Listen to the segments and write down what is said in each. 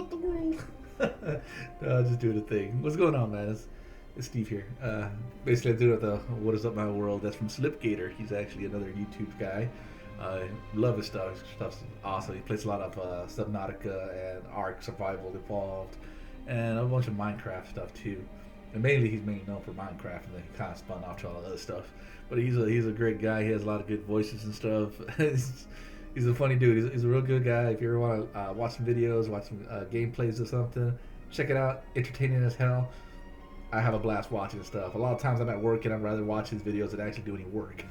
about the world. No, just doing a thing. What's going on, man? It's Steve here. Basically, I'm doing the What Is Up My World. That's from SWGEmu. He's actually another YouTube guy. Love his stuff. His stuff's awesome. He plays a lot of Subnautica and Ark Survival Evolved, and a bunch of Minecraft stuff too. And mainly, he's mainly known for Minecraft, and then he kind of spun off to all the other stuff. But he's a great guy. He has a lot of good voices and stuff. He's a funny dude. He's a real good guy. If you ever want to watch some videos, watch some gameplays or something, check it out. Entertaining as hell. I have a blast watching stuff. A lot of times I'm at work and I'd rather watch his videos than actually do any work.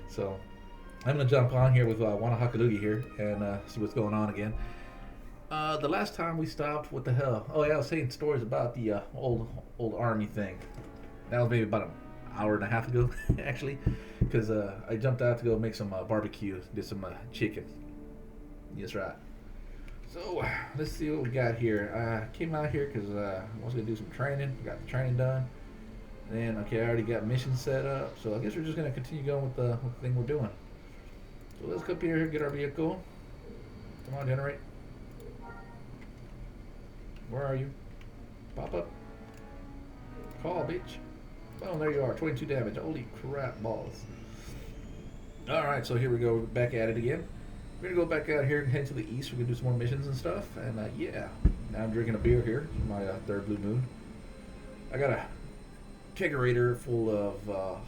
So I'm gonna jump on here with Wana Hakalugi here and see what's going on again. The last time we stopped, what the hell? Oh yeah, I was saying stories about the old army thing. That was maybe about an hour and a half ago, actually, because I jumped out to go make some barbecue, did some chicken. That's right. So let's see what we got here. I came out here because I was gonna do some training. Got the training done. And okay, I already got missions set up. So I guess we're just gonna continue going with the thing we're doing. So let's come up here, get our vehicle. Come on, generate. Where are you? Pop up. Call, bitch. Oh, there you are. 22 damage. Holy crap balls. Alright, so here we go. Back at it again. We're going to go back out here and head to the east. We're going to do some more missions and stuff. And yeah, now I'm drinking a beer here. My third Blue Moon. I got a kegerator full of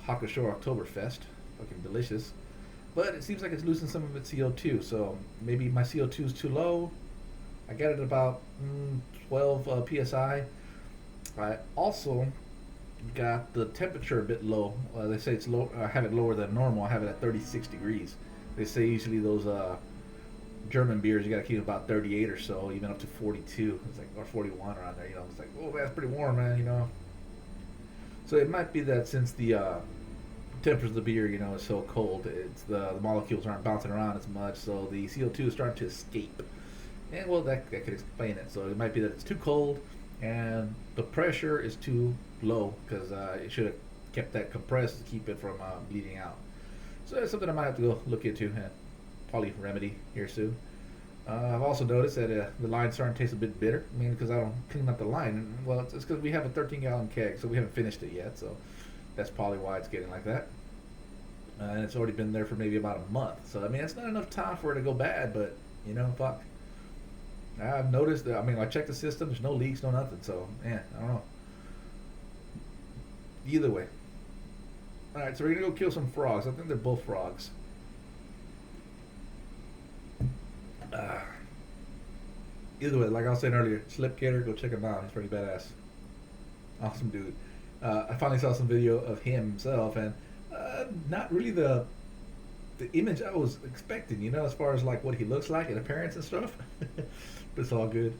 Hakusho Oktoberfest. Fucking delicious. But it seems like it's losing some of its CO2. So maybe my CO2 is too low. I got it at about 12 psi. I also got the temperature a bit low. They say it's low. I have it lower than normal. I have it at 36 degrees. They say usually those German beers you got to keep about 38 or so, even up to 42. It's like or 41 around there. You know, it's like, oh, that's pretty warm, man. You know. So it might be that since the temperature of the beer, you know, is so cold, it's the molecules aren't bouncing around as much, so the CO2 is starting to escape. And well, that could explain it. So it might be that it's too cold and the pressure is too low because it should have kept that compressed to keep it from bleeding out. So that's something I might have to go look into and probably remedy here soon. I've also noticed that the line's starting to taste a bit bitter. I mean, because I don't clean up the line. Well, it's because we have a 13-gallon keg, so we haven't finished it yet. So that's probably why it's getting like that. And it's already been there for maybe about a month. So I mean, it's not enough time for it to go bad, but you know, fuck. I've noticed that. I mean, I checked the system. There's no leaks, no nothing. So, yeah, I don't know. Either way. All right, so we're gonna go kill some frogs. I think they're both frogs. Either way, like I was saying earlier, SWGEmu, go check him out. He's pretty badass. Awesome dude. I finally saw some video of himself, and not really the image I was expecting, you know, as far as like what he looks like in appearance and stuff. But it's all good.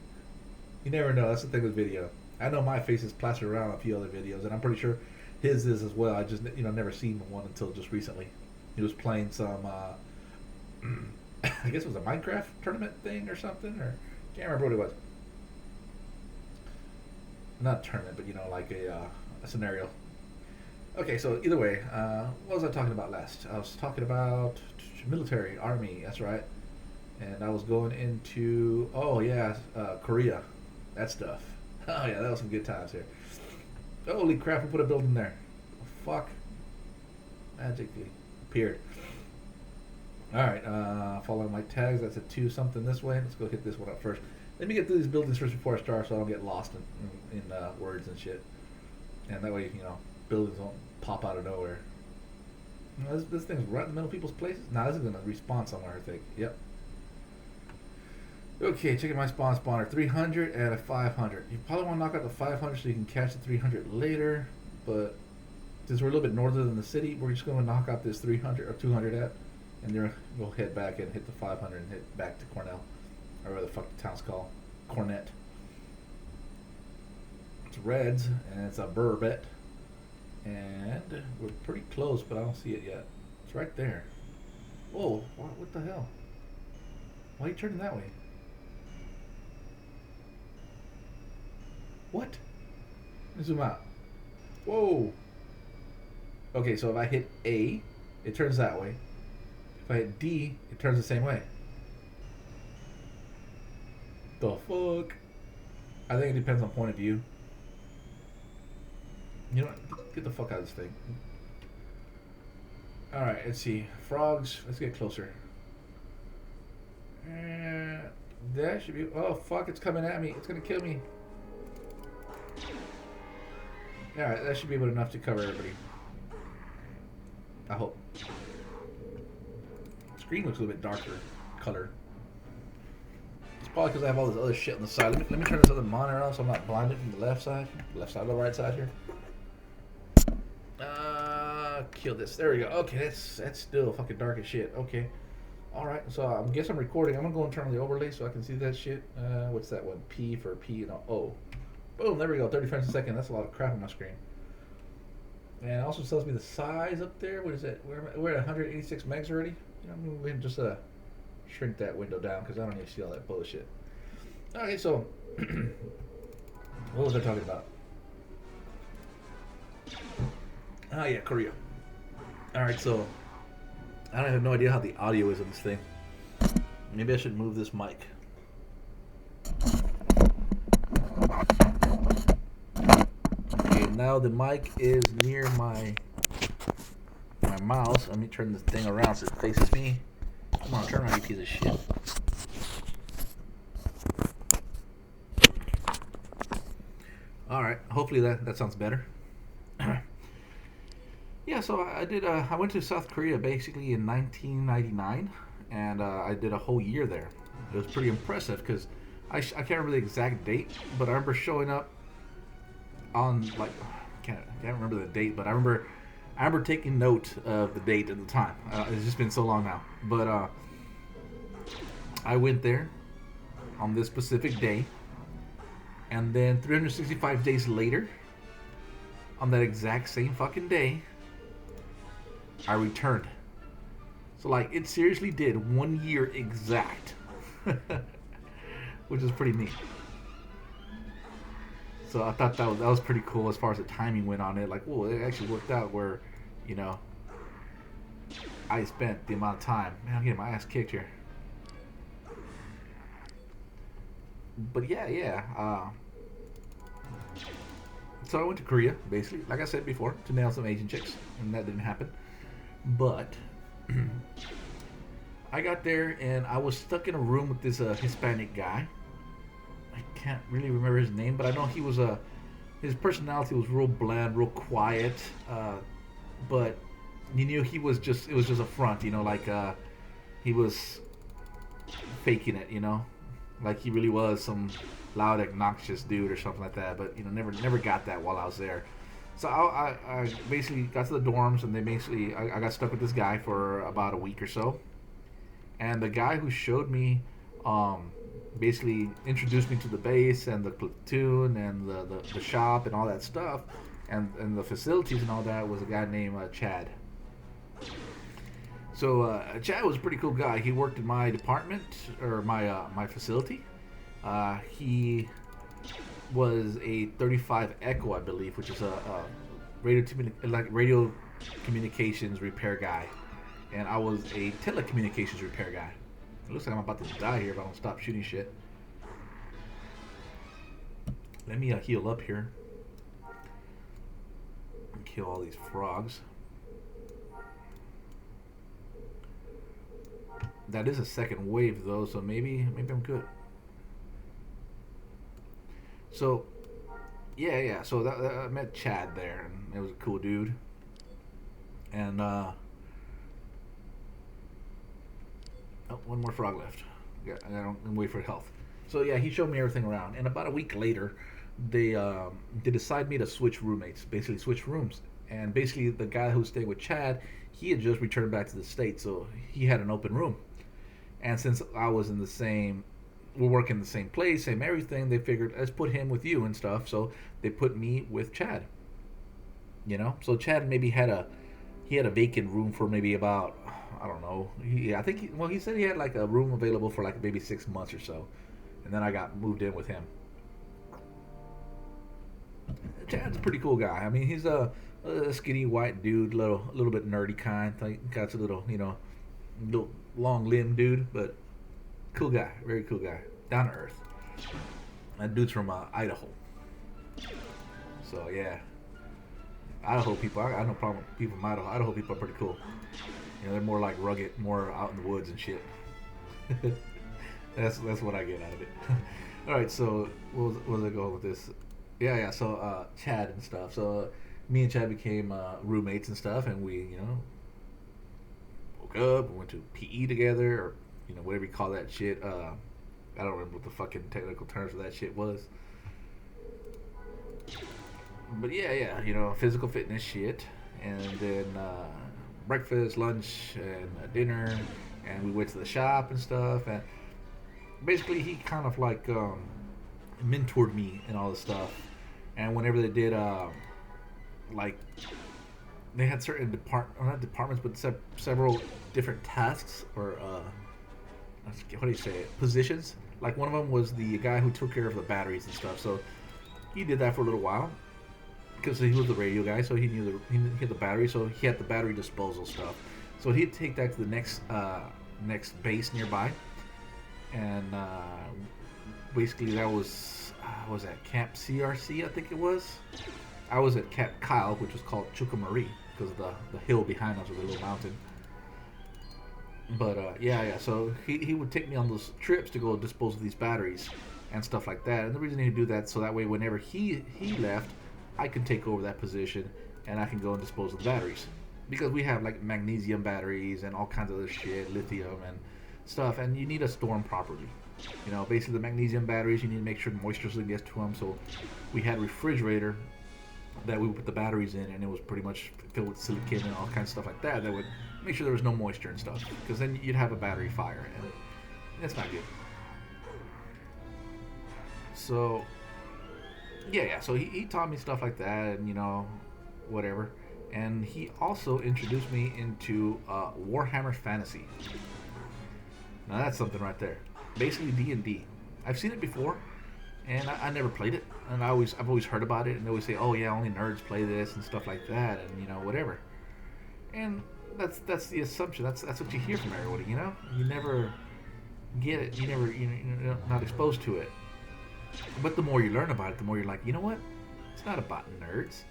You never know. That's the thing with video. I know my face is plastered around a few other videos, and I'm pretty sure his is as well. I just never seen one until just recently. He was playing some, I guess it was a Minecraft tournament thing or something, or can't remember what it was. Not tournament, but like a scenario. Okay, so either way, what was I talking about last? I was talking about military, army, that's right. And I was going into, Korea, that stuff. Oh yeah, that was some good times here. Holy crap, we put a building there. Fuck. Magically appeared. Alright, following my tags, that's a 2 something this way. Let's go hit this one up first. Let me get through these buildings first before I start so I don't get lost in words and shit. And that way, buildings won't pop out of nowhere. This thing's right in the middle of people's places? Nah, this is going to respawn somewhere, I think. Yep. Okay, checking my spawner. 300 and a 500. You probably want to knock out the 500 so you can catch the 300 later. But since we're a little bit northern than the city, we're just going to knock out this 300 or 200 at. And then we'll head back and hit the 500 and hit back to Cornell. Or whatever the fuck the town's called. Cornet. It's Reds, and it's a Burbet. And we're pretty close, but I don't see it yet. It's right there. Whoa, what the hell? Why are you turning that way? What? Let me zoom out. Whoa. Okay, so if I hit A, it turns that way. If I hit D, it turns the same way. The fuck? I think it depends on point of view. You know what? Get the fuck out of this thing. Alright, let's see. Frogs. Let's get closer. That should be. Oh, fuck. It's coming at me. It's going to kill me. Alright, that should be enough to cover everybody. I hope. Screen looks a little bit darker color. It's probably because I have all this other shit on the side. Let me turn this other monitor on so I'm not blinded from the left side or the right side here. Kill this. There we go. Okay, that's still fucking dark as shit. Okay. Alright, so I guess I'm recording. I'm gonna go and turn on the overlay so I can see that shit. What's that one? P for P and O. Boom, there we go. 30 frames a second. That's a lot of crap on my screen. And it also tells me the size up there. What is it? We're at 186 megs already. You know, I'm going to just shrink that window down because I don't need to see all that bullshit. Okay, so what was I talking about? Oh yeah, Korea. Alright, so I have no idea how the audio is on this thing. Maybe I should move this mic. Okay, now the mic is near my mouse. Let me turn this thing around so it faces me. Come on, turn around, you piece of shit. Alright, hopefully that sounds better. Yeah, so I went to South Korea basically in 1999, and I did a whole year there. It was pretty impressive because I can't remember the exact date, but I remember showing up on like can't remember the date, but I remember taking note of the date at the time. It's just been so long now, but I went there on this specific day, and then 365 days later, on that exact same fucking day, I returned. So like it seriously did 1 year exact, which is pretty neat. So I thought that was pretty cool as far as the timing went on it. Like, whoa, it actually worked out where, you know, I spent the amount of time. Man, I'm getting my ass kicked here. But yeah. So I went to Korea, basically, like I said before, to nail some Asian chicks, and that didn't happen. But I got there, and I was stuck in a room with this Hispanic guy. I can't really remember his name, but I know he was his personality was real bland, real quiet. But you knew it was just a front, you know, like he was faking it, you know, like he really was some loud, obnoxious dude or something like that. But you know, never got that while I was there. So I basically got to the dorms, and I got stuck with this guy for about a week or so. And the guy who showed me, basically introduced me to the base and the platoon and the shop and all that stuff, and the facilities and all that, was a guy named Chad. So Chad was a pretty cool guy. He worked in my department, or my facility. He was a 35 Echo, I believe, which is a radio communications repair guy, and I was a telecommunications repair guy. It looks like I'm about to die here if I don't stop shooting shit. Let me heal up here and kill all these frogs. That is a second wave though, so maybe I'm good. So yeah. So I met Chad there, and it was a cool dude. And one more frog left. Yeah, I don't wait for health. So yeah, he showed me everything around, and about a week later, they decided me to switch roommates, basically switch rooms. And basically, the guy who stayed with Chad, he had just returned back to the States, so he had an open room. And since I was we're working in the same place, same everything, they figured, let's put him with you and stuff. So they put me with Chad. You know, so Chad maybe had a vacant room for maybe about, I don't know. He said he had like a room available for like maybe 6 months or so, and then I got moved in with him. Chad's a pretty cool guy. I mean, he's a skinny white dude, a little bit nerdy kind. Like, got a little long limb dude, but cool guy, very cool guy, down to earth. That dude's from Idaho. So yeah, Idaho people. I no problem with people from Idaho. Idaho people are pretty cool. You know, they're more like rugged, more out in the woods and shit. That's what I get out of it. All right, so where was I going with this? Yeah. So Chad and stuff. So me and Chad became roommates and stuff, and we woke up, we went to PE together, or whatever you call that shit. I don't remember what the fucking technical terms of that shit was. But yeah, physical fitness shit, and then breakfast, lunch, and dinner, and we went to the shop and stuff, and basically he kind of like mentored me and all this stuff, and whenever they did like they had certain not departments, but several different tasks or what do you say positions. Like one of them was the guy who took care of the batteries and stuff. So he did that for a little while because he was the radio guy, so he had the battery, so he had the battery disposal stuff. So he'd take that to the next base nearby, and basically that was at Camp CRC, I think it was. I was at Camp Kyle, which was called Chukamari because of the hill behind us was a little mountain. But yeah. So he would take me on those trips to go dispose of these batteries and stuff like that. And the reason he'd do that, so that way whenever he left, I could take over that position and I can go and dispose of the batteries, because we have like magnesium batteries and all kinds of other shit, lithium and stuff, and you need to store them properly. Basically the magnesium batteries, you need to make sure moisture gets to them. So we had a refrigerator that we would put the batteries in, and it was pretty much filled with silicon and all kinds of stuff like that would make sure there was no moisture and stuff, because then you'd have a battery fire, and that's not good. So yeah, so he taught me stuff like that, and whatever, and he also introduced me into Warhammer Fantasy. Now that's something right there. Basically D&D. I've seen it before, and I never played it, and I've always heard about it, and they always say, oh yeah, only nerds play this and stuff like that, and whatever. And that's the assumption. That's what you hear from everybody. You never get it. You're not exposed to it. But the more you learn about it, the more you're like, you know what? It's not about nerds.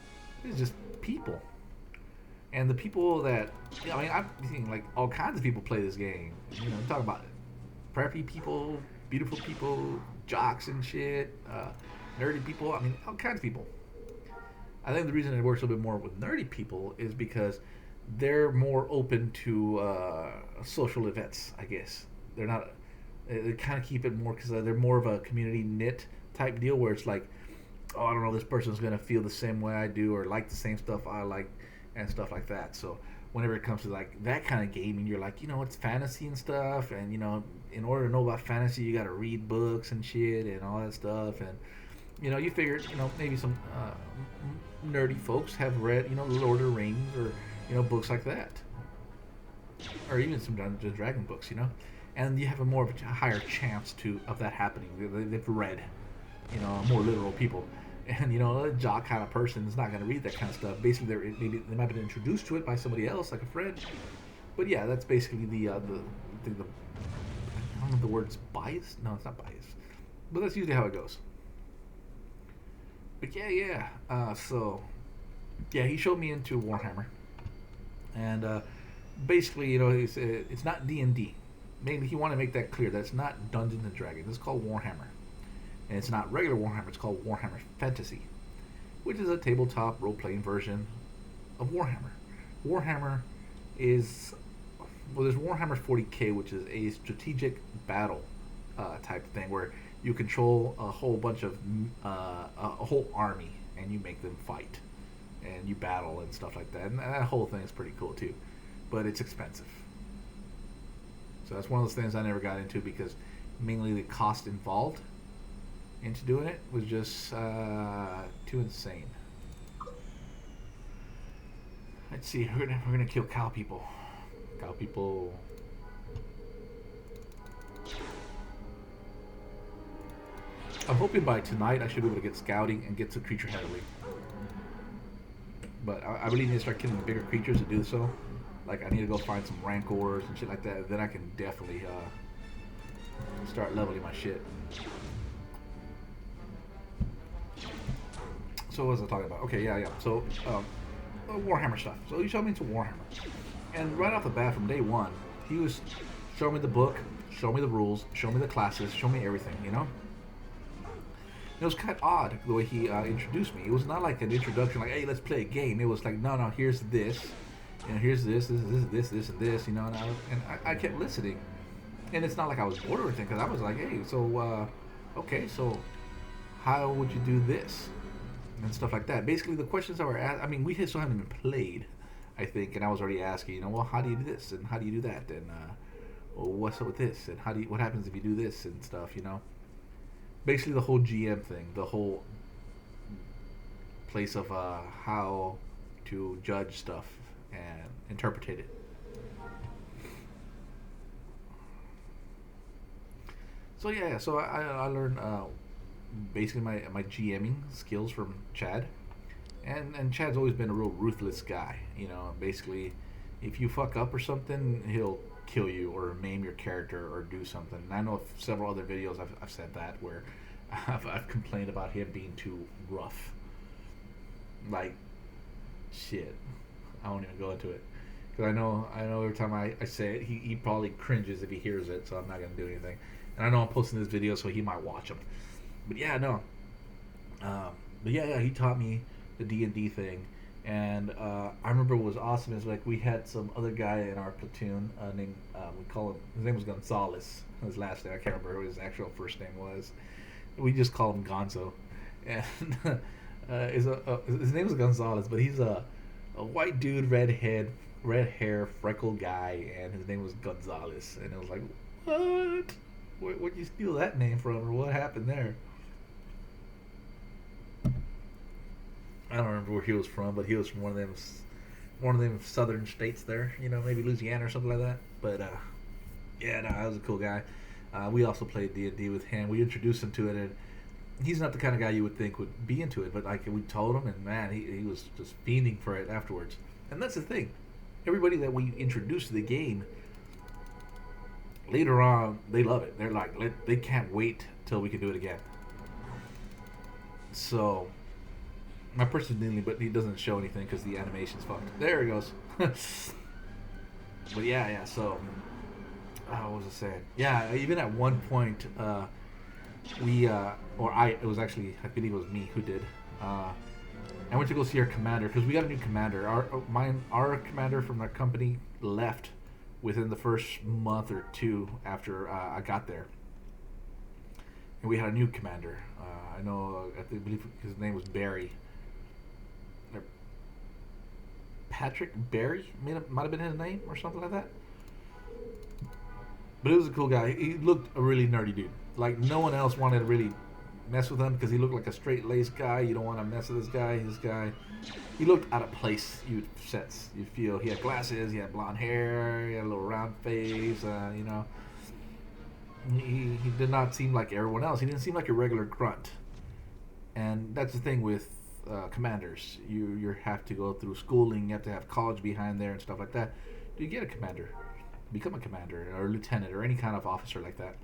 It's just people. And the people that I'm seeing like all kinds of people play this game. I'm talking about preppy people, beautiful people, jocks and shit, nerdy people. I mean, all kinds of people. I think the reason it works a little bit more with nerdy people is because they're more open to social events, I guess. They're not. They kind of keep it more because they're more of a community knit type deal where it's like, oh, I don't know, this person's gonna feel the same way I do or like the same stuff I like and stuff like that. So whenever it comes to like that kind of gaming, you're like, it's fantasy and stuff, and in order to know about fantasy, you got to read books and shit and all that stuff, and you figure, maybe some nerdy folks have read, Lord of the Rings or books like that, or even some Dungeons and Dragon books, and you have a more of a higher chance of that happening. They've read, more literal people. And a jock kind of person is not going to read that kind of stuff. Basically, maybe they might have been introduced to it by somebody else, like a friend. But yeah, that's basically the I don't know if the word's bias. No, it's not bias, but that's usually how it goes. But yeah. So yeah, he showed me into Warhammer, and basically, it's not D&D. Maybe he wanted to make that clear that it's not Dungeons and Dragons. It's called Warhammer. And it's not regular Warhammer, it's called Warhammer Fantasy, which is a tabletop role-playing version of Warhammer. Warhammer is, there's Warhammer 40k, which is a strategic battle type of thing where you control a whole bunch of, a whole army, and you make them fight, and you battle and stuff like that. And that whole thing is pretty cool too, but it's expensive. So that's one of those things I never got into because mainly the cost involved into doing it was just too insane. Let's see, we're gonna kill cow people. Cow people. I'm hoping by tonight I should be able to get scouting and get to creature handling. But I really need to start killing bigger creatures to do so. Like I need to go find some rancors and shit like that. Then I can definitely start leveling my shit. So what was I talking about? Okay, yeah. So Warhammer stuff. So he showed me into Warhammer, and right off the bat, from day one, he was showing me the book, showing me the rules, showing me the classes, showing me everything. You know. It was kind of odd the way he introduced me. It was not like an introduction, like, "Hey, let's play a game." It was like, "No, here's this, and here's this, and this." You know, and I kept listening, and it's not like I was bored or anything, because I was like, "Hey, so okay, so how would you do this?" and stuff like that. Basically, the questions that were asked. I mean, we still haven't even played, I think, and I was already asking, well, how do you do this, and how do you do that, and well, what's up with this, and what happens if you do this and stuff. Basically, the whole GM thing, the whole place of how to judge stuff and interpret it. So yeah, so I learned basically my GMing skills from Chad, and Chad's always been a real ruthless guy. Basically, if you fuck up or something, he'll kill you or maim your character or do something. And I know several other videos I've said that where I've complained about him being too rough. Like, shit, I won't even go into it because I know every time I say it, he probably cringes if he hears it. So I'm not gonna do anything. And I know I'm posting this video, so he might watch them. But yeah, no. But yeah, he taught me the D&D thing, and I remember what was awesome is like we had some other guy in our platoon named we call him, his name was Gonzalez. His last name I can't remember what his actual first name was. We just call him Gonzo, and his name was Gonzalez, but he's a white dude, red hair, freckled guy, and his name was Gonzalez, and it was like, what? Where'd you steal that name from, or what happened there? I don't remember where he was from, but he was from one of them southern states there, maybe Louisiana or something like that. But yeah, no, that was a cool guy. We also played D&D with him. We introduced him to it, and he's not the kind of guy you would think would be into it. But like we told him, and man, he was just fiending for it afterwards. And that's the thing. Everybody that we introduced to the game, later on, they love it. They're like, they can't wait till we can do it again. So, my person nearly, but he doesn't show anything because the animation's fucked. There he goes. But yeah. So, what was I saying? Yeah, even at one point, it was actually, I believe it was me who did. I went to go see our commander because we got a new commander. Our commander from our company left within the first month or two after I got there, and we had a new commander. I believe his name was Barry. Patrick Barry might have been his name or something like that. But it was a cool guy. He looked a really nerdy dude. Like, no one else wanted to really mess with him because he looked like a straight-laced guy. You don't want to mess with this guy. He looked out of place. You'd feel he had glasses, he had blonde hair, he had a little round face. He did not seem like everyone else. He didn't seem like a regular grunt. And that's the thing with commanders. You have to go through schooling. You have to have college behind there and stuff like that. Do you get a commander? Become a commander or a lieutenant or any kind of officer like that.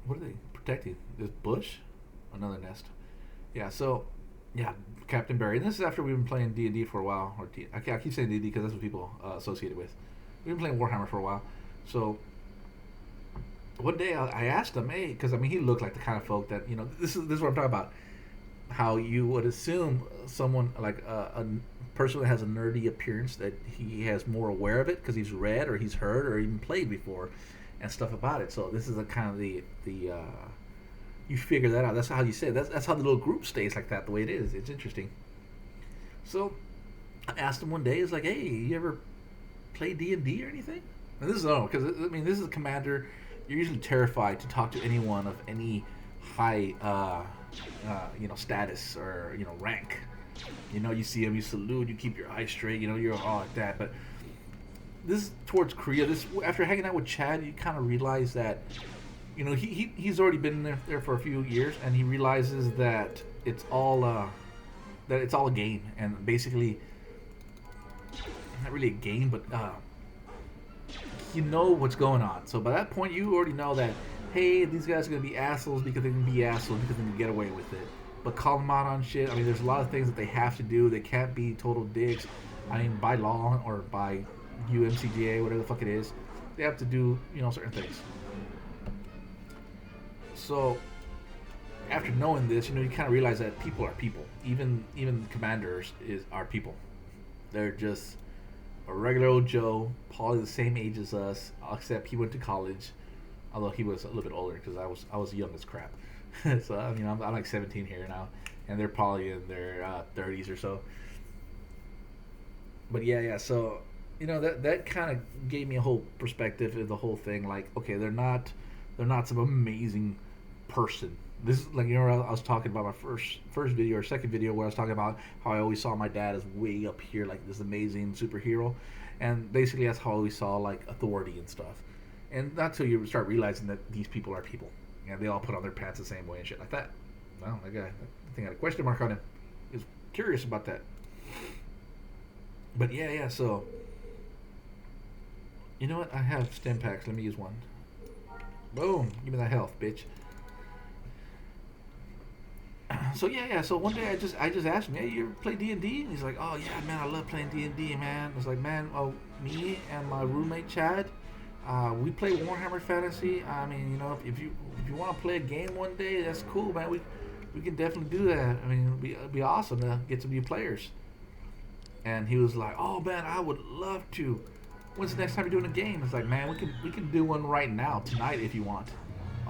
What are they protecting? This bush? Another nest. Yeah, so, yeah, Captain Barry. And this is after we've been playing D&D for a while. I keep saying D&D because that's what people associate it with. We've been playing Warhammer for a while. So, one day I asked him, hey, because, he looked like the kind of folk that, this is what I'm talking about. How you would assume someone, like a person that has a nerdy appearance, that he has more aware of it because he's read or he's heard or even played before and stuff about it. So this is a kind of the you figure that out. That's how you say it. That's how the little group stays like that, the way it is. It's interesting. So I asked him one day, it's like, hey, you ever play D&D or anything? And this is because this is a commander. You're usually terrified to talk to anyone of any high status or rank. You see him, you salute, you keep your eyes straight, you're all like that. But this towards Korea, after hanging out with Chad, you kind of realize that he's already been there for a few years, and he realizes that it's all a game, and basically not really a game, but what's going on. So by that point, you already know that, hey, these guys are gonna be assholes because they can be assholes because they can get away with it. but call them out on shit. I mean, there's a lot of things that they have to do. They can't be total dicks. I mean, by law or by UMCGA, whatever the fuck it is, they have to do, certain things. So after knowing this, you kind of realize that people are people. Even commanders are people. They're just a regular old Joe, probably the same age as us, except he went to college. Although he was a little bit older because I was young as crap. So I mean, I'm like 17 here now, and they're probably in their 30s or so. But yeah. So that kind of gave me a whole perspective of the whole thing. Like, okay, they're not some amazing person. This is like, I was talking about my first video or second video where I was talking about how I always saw my dad as way up here, like this amazing superhero, and basically that's how I always saw like authority and stuff. And not until you start realizing that these people are people, and they all put on their pants the same way and shit like that. Well, that guy, I think I had a question mark on him. He was curious about that. But yeah. So you know what? I have stim packs. Let me use one. Boom! Give me that health, bitch. So yeah. So one day I just asked him, "Hey, you ever play D&D?" And he's like, "Oh yeah, man, I love playing D&D, man." I was like, "Man, me and my roommate Chad, we play Warhammer Fantasy. I mean, if you want to play a game one day, that's cool, man. We can definitely do that. I mean, it'd be awesome to get some new players." And he was like, "Oh man, I would love to. When's the next time you're doing a game?" It's like, "Man, we can do one right now, tonight, if you want."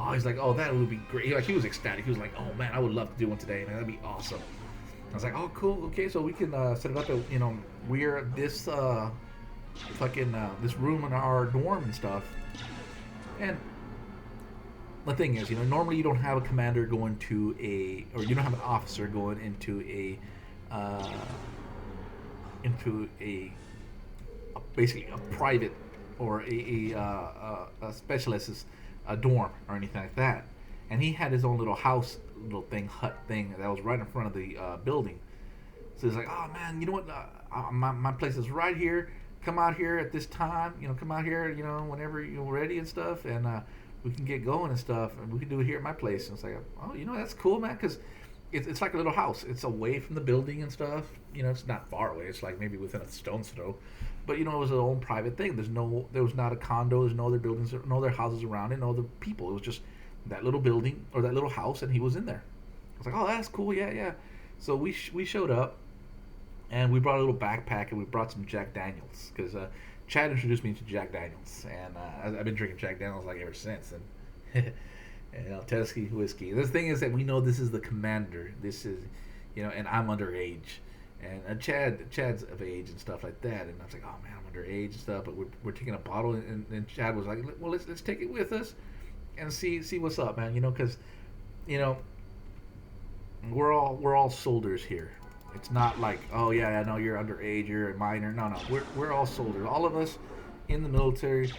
Oh, he's like, "Oh, that would be great." He was ecstatic. He was like, "Oh man, I would love to do one today, man. That'd be awesome." I was like, "Oh, cool. Okay, so we can set it up. We're this this room in our dorm and stuff." And the thing is, normally you don't have a commander going to or you don't have an officer going into basically a private or a specialist's a dorm or anything like that. And he had his own little house, hut thing that was right in front of the building. So he's like, "Oh man, you know what? My place is right here. Come out here at this time. Come out here. Whenever you're ready and stuff, and we can get going and stuff, and we can do it here at my place." And it's like, "Oh, that's cool, man, because it's like a little house. It's away from the building and stuff. It's not far away. It's like maybe within a stone's throw, but it was its own private thing. There was not a condo. There's no other buildings, no other houses around it, no other people. It was just that little building or that little house, and he was in there. I was like, "Oh, that's cool. Yeah." So we showed up, and we brought a little backpack, and we brought some Jack Daniels because Chad introduced me to Jack Daniels, and I've been drinking Jack Daniels like ever since. And Tedeschi whiskey. The thing is that we know this is the commander. This is, and I'm underage, and Chad's of age and stuff like that. And I was like, "Oh man, I'm underage and stuff." But we're taking a bottle, and Chad was like, "Well, let's take it with us and see what's up, man. Because we're all soldiers here. It's not like, oh yeah, I know you're underage, you're a minor. No, we're all soldiers. All of us in the military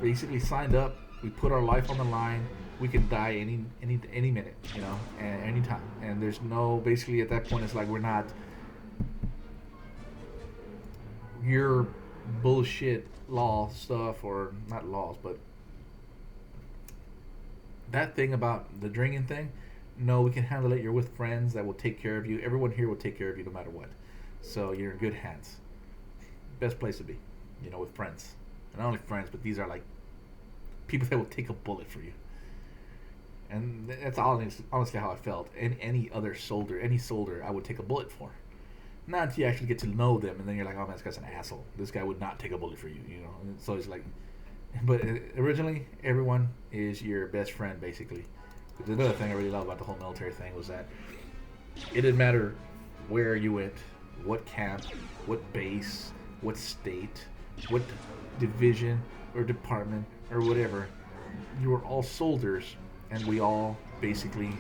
basically signed up. We put our life on the line. We can die any minute, and any time. And there's no, basically at that point, it's like we're not your bullshit law stuff, or not laws, but that thing about the drinking thing. No, we can handle it. You're with friends that will take care of you. Everyone here will take care of you no matter what. So you're in good hands. Best place to be, with friends. And not only friends, but these are like people that will take a bullet for you. And that's honestly how I felt. And any soldier, I would take a bullet for. Not until you actually get to know them, and then you're like, "Oh man, this guy's an asshole. This guy would not take a bullet for you," And so it's like, but originally, everyone is your best friend, basically. But another thing I really love about the whole military thing was that it didn't matter where you went, what camp, what base, what state, what division or department or whatever. You were all soldiers, and we all basically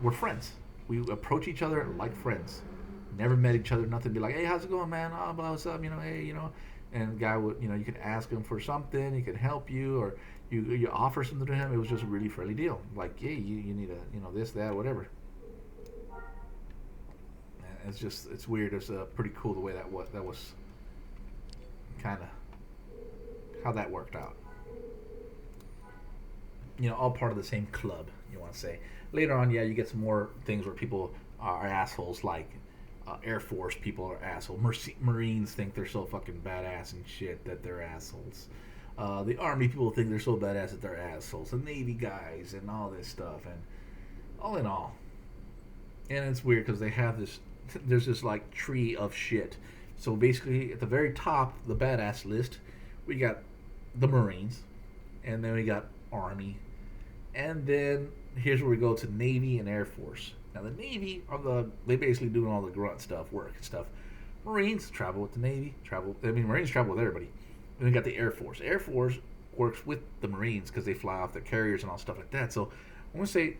were friends. We approach each other like friends. Never met each other, nothing. Be like, "Hey, how's it going, man? Oh, what's up? Hey. And the guy would, you could ask him for something. He could help you, or you offer something to him. It was just a really friendly deal. Like, hey, you need this, that, whatever. And it's weird. It's pretty cool the way that was kind of how that worked out. All part of the same club. you want to say. Later on, yeah, you get some more things where people are assholes, like Air Force people are assholes. Marines think they're so fucking badass and shit that they're assholes. The Army people think they're so badass that they're assholes. The Navy guys and all this stuff. And all in all, and it's weird because they have this, there's this like tree of shit. So basically, at the very top, the badass list, we got the Marines, and then we got Army, and then here's where we go to Navy and Air Force. Now the Navy are they basically doing all the grunt stuff, work and stuff. Marines travel with the Navy, Marines travel with everybody. And we got the Air Force. Air Force works with the Marines because they fly off their carriers and all stuff like that. So I want to say,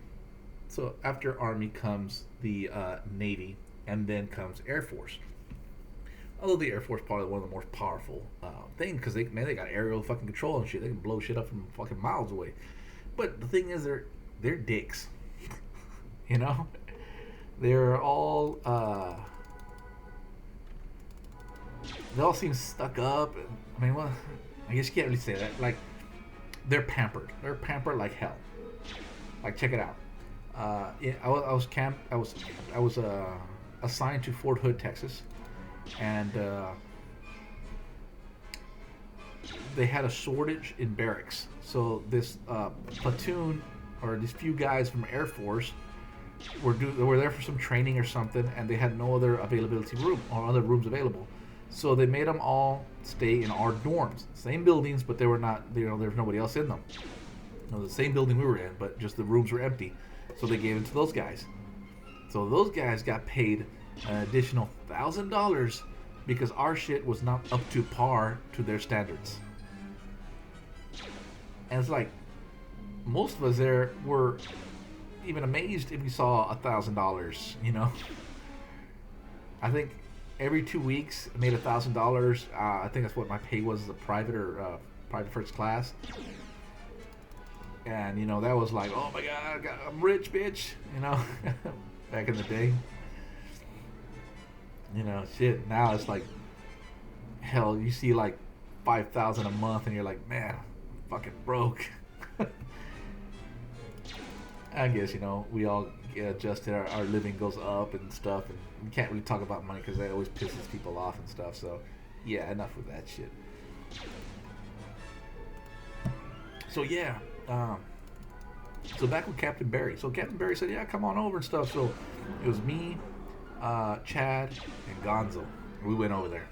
so after Army comes the Navy, and then comes Air Force. Although the Air Force is probably one of the more powerful things because they got aerial fucking control and shit. They can blow shit up from fucking miles away. But the thing is, they're dicks. You know, they're all they all seem stuck up. I mean, well, I guess you can't really say that. Like, they're pampered. They're pampered like hell. Like, check it out. Yeah, I was assigned to Fort Hood, Texas, and they had a shortage in barracks. So this platoon, or these few guys from Air Force, were there for some training or something, and they had no other availability room or other rooms available. So they made them all stay in our dorms, same buildings, but they were not. There was nobody else in them. The same building we were in, but just the rooms were empty. So they gave it to those guys. So those guys got paid an additional $1,000 because our shit was not up to par to their standards. And it's like, most of us there were even amazed if we saw $1,000. You know, I think every 2 weeks I made $1,000. I think that's what my pay was as a private or private first class. And, you know, that was like, oh my God, I'm rich, bitch. You know, back in the day. You know, shit. Now it's like, hell, you see like 5,000 a month and you're like, man, I'm fucking broke. I guess, you know, we all get adjusted. Our living goes up and stuff. And we can't really talk about money because that always pisses people off and stuff. So, yeah, enough with that shit. So, yeah. So back with Captain Barry. So Captain Barry said, yeah, come on over and stuff. So it was me, Chad, and Gonzo. We went over there.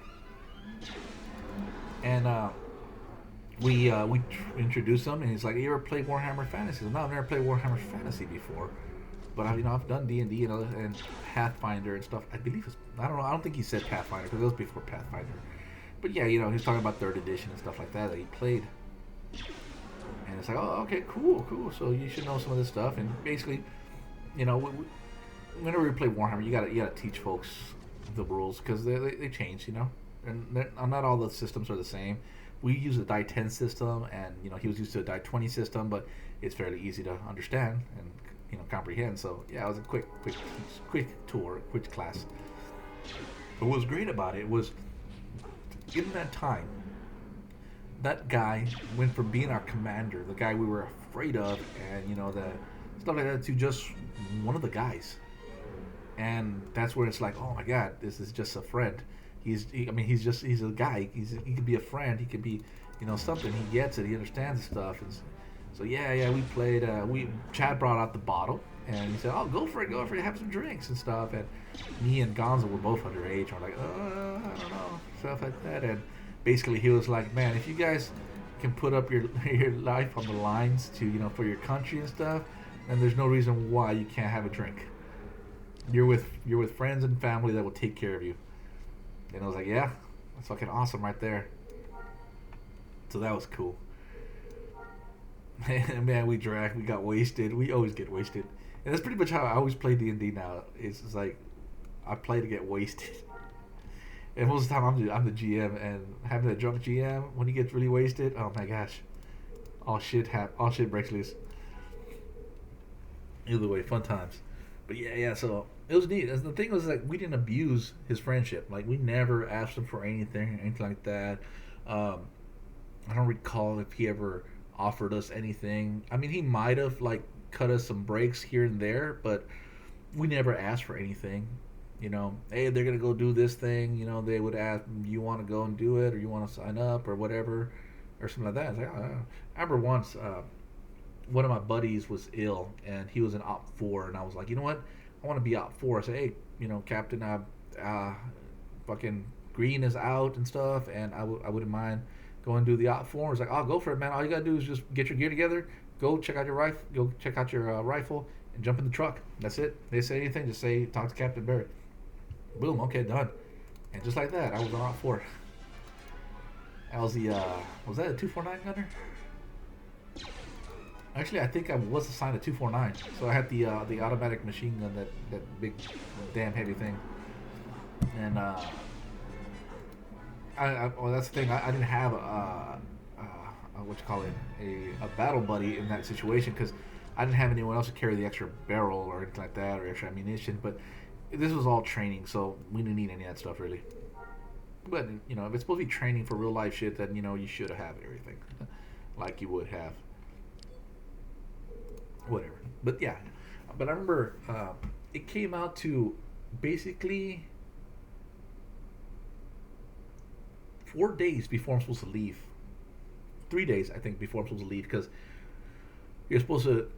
And we introduced him, and he's like, you ever played Warhammer Fantasy? No, I've never played Warhammer Fantasy before. But I've done D&D and Pathfinder and stuff. I believe I don't know. I don't think he said Pathfinder because it was before Pathfinder. But yeah, you know, he was talking about 3rd edition and stuff like that he played. And it's like, oh, okay, cool. So you should know some of this stuff. And basically, you know, whenever we play Warhammer, you gotta teach folks the rules because they change, you know. And not all the systems are the same. We use a die 10 system, and you know he was used to a die 20 system, but it's fairly easy to understand and, you know, comprehend. So yeah, it was a quick tour, quick class. But what was great about it was, in that time, that guy went from being our commander, the guy we were afraid of, and you know, the stuff like that, to just one of the guys. And that's where it's like, oh my God, this is just a friend. He's a guy. He could be a friend. He could be, you know, something. He gets it. He understands the stuff. And so yeah, we played. Chad brought out the bottle, and he said, "Oh, go for it, have some drinks and stuff." And me and Gonzo were both underage. We're like, I don't know, stuff like that. And basically, he was like, "Man, if you guys can put up your life on the lines to, you know, for your country and stuff, then there's no reason why you can't have a drink. You're with friends and family that will take care of you." And I was like, yeah, that's fucking awesome right there. So that was cool. And man, we drank, we got wasted. We always get wasted. And that's pretty much how I always play D&D now. It's like, I play to get wasted. And most of the time I'm the GM, and having a drunk GM, when he gets really wasted, oh my gosh. All shit breaks loose. Either way, fun times. But yeah, so it was neat. The thing was, like, we didn't abuse his friendship. Like, we never asked him for anything like that. I don't recall if he ever offered us anything. I mean, he might have, like, cut us some breaks here and there, but we never asked for anything. Hey, they're gonna go do this thing. They would ask, you want to go and do it, or you want to sign up, or whatever, or something like that. It's like, oh. I remember once, one of my buddies was ill, and he was in Op 4, and I was like, you know what, I want to be Op 4. I said, hey, Captain, fucking Green is out and stuff, and I wouldn't mind going and do the Op 4. It's like, oh, go for it, man. All you gotta do is just get your gear together, go check out your rifle, rifle, and jump in the truck. That's it. They say anything, just say, talk to Captain Barry. Boom, okay, done. And just like that, I was on Op 4. I was was that a 249 gunner? Actually, I think I was assigned a 249. So I had the automatic machine gun, that big, damn heavy thing. And well, that's the thing. I didn't have what you call it, a battle buddy in that situation, because I didn't have anyone else to carry the extra barrel or anything like that, or extra ammunition. But this was all training, so we didn't need any of that stuff really. But if it's supposed to be training for real life shit, then you should have everything like you would have. Whatever. But yeah. But I remember it came out to basically 4 days before I'm supposed to leave. 3 days, I think, before I'm supposed to leave, because you're supposed to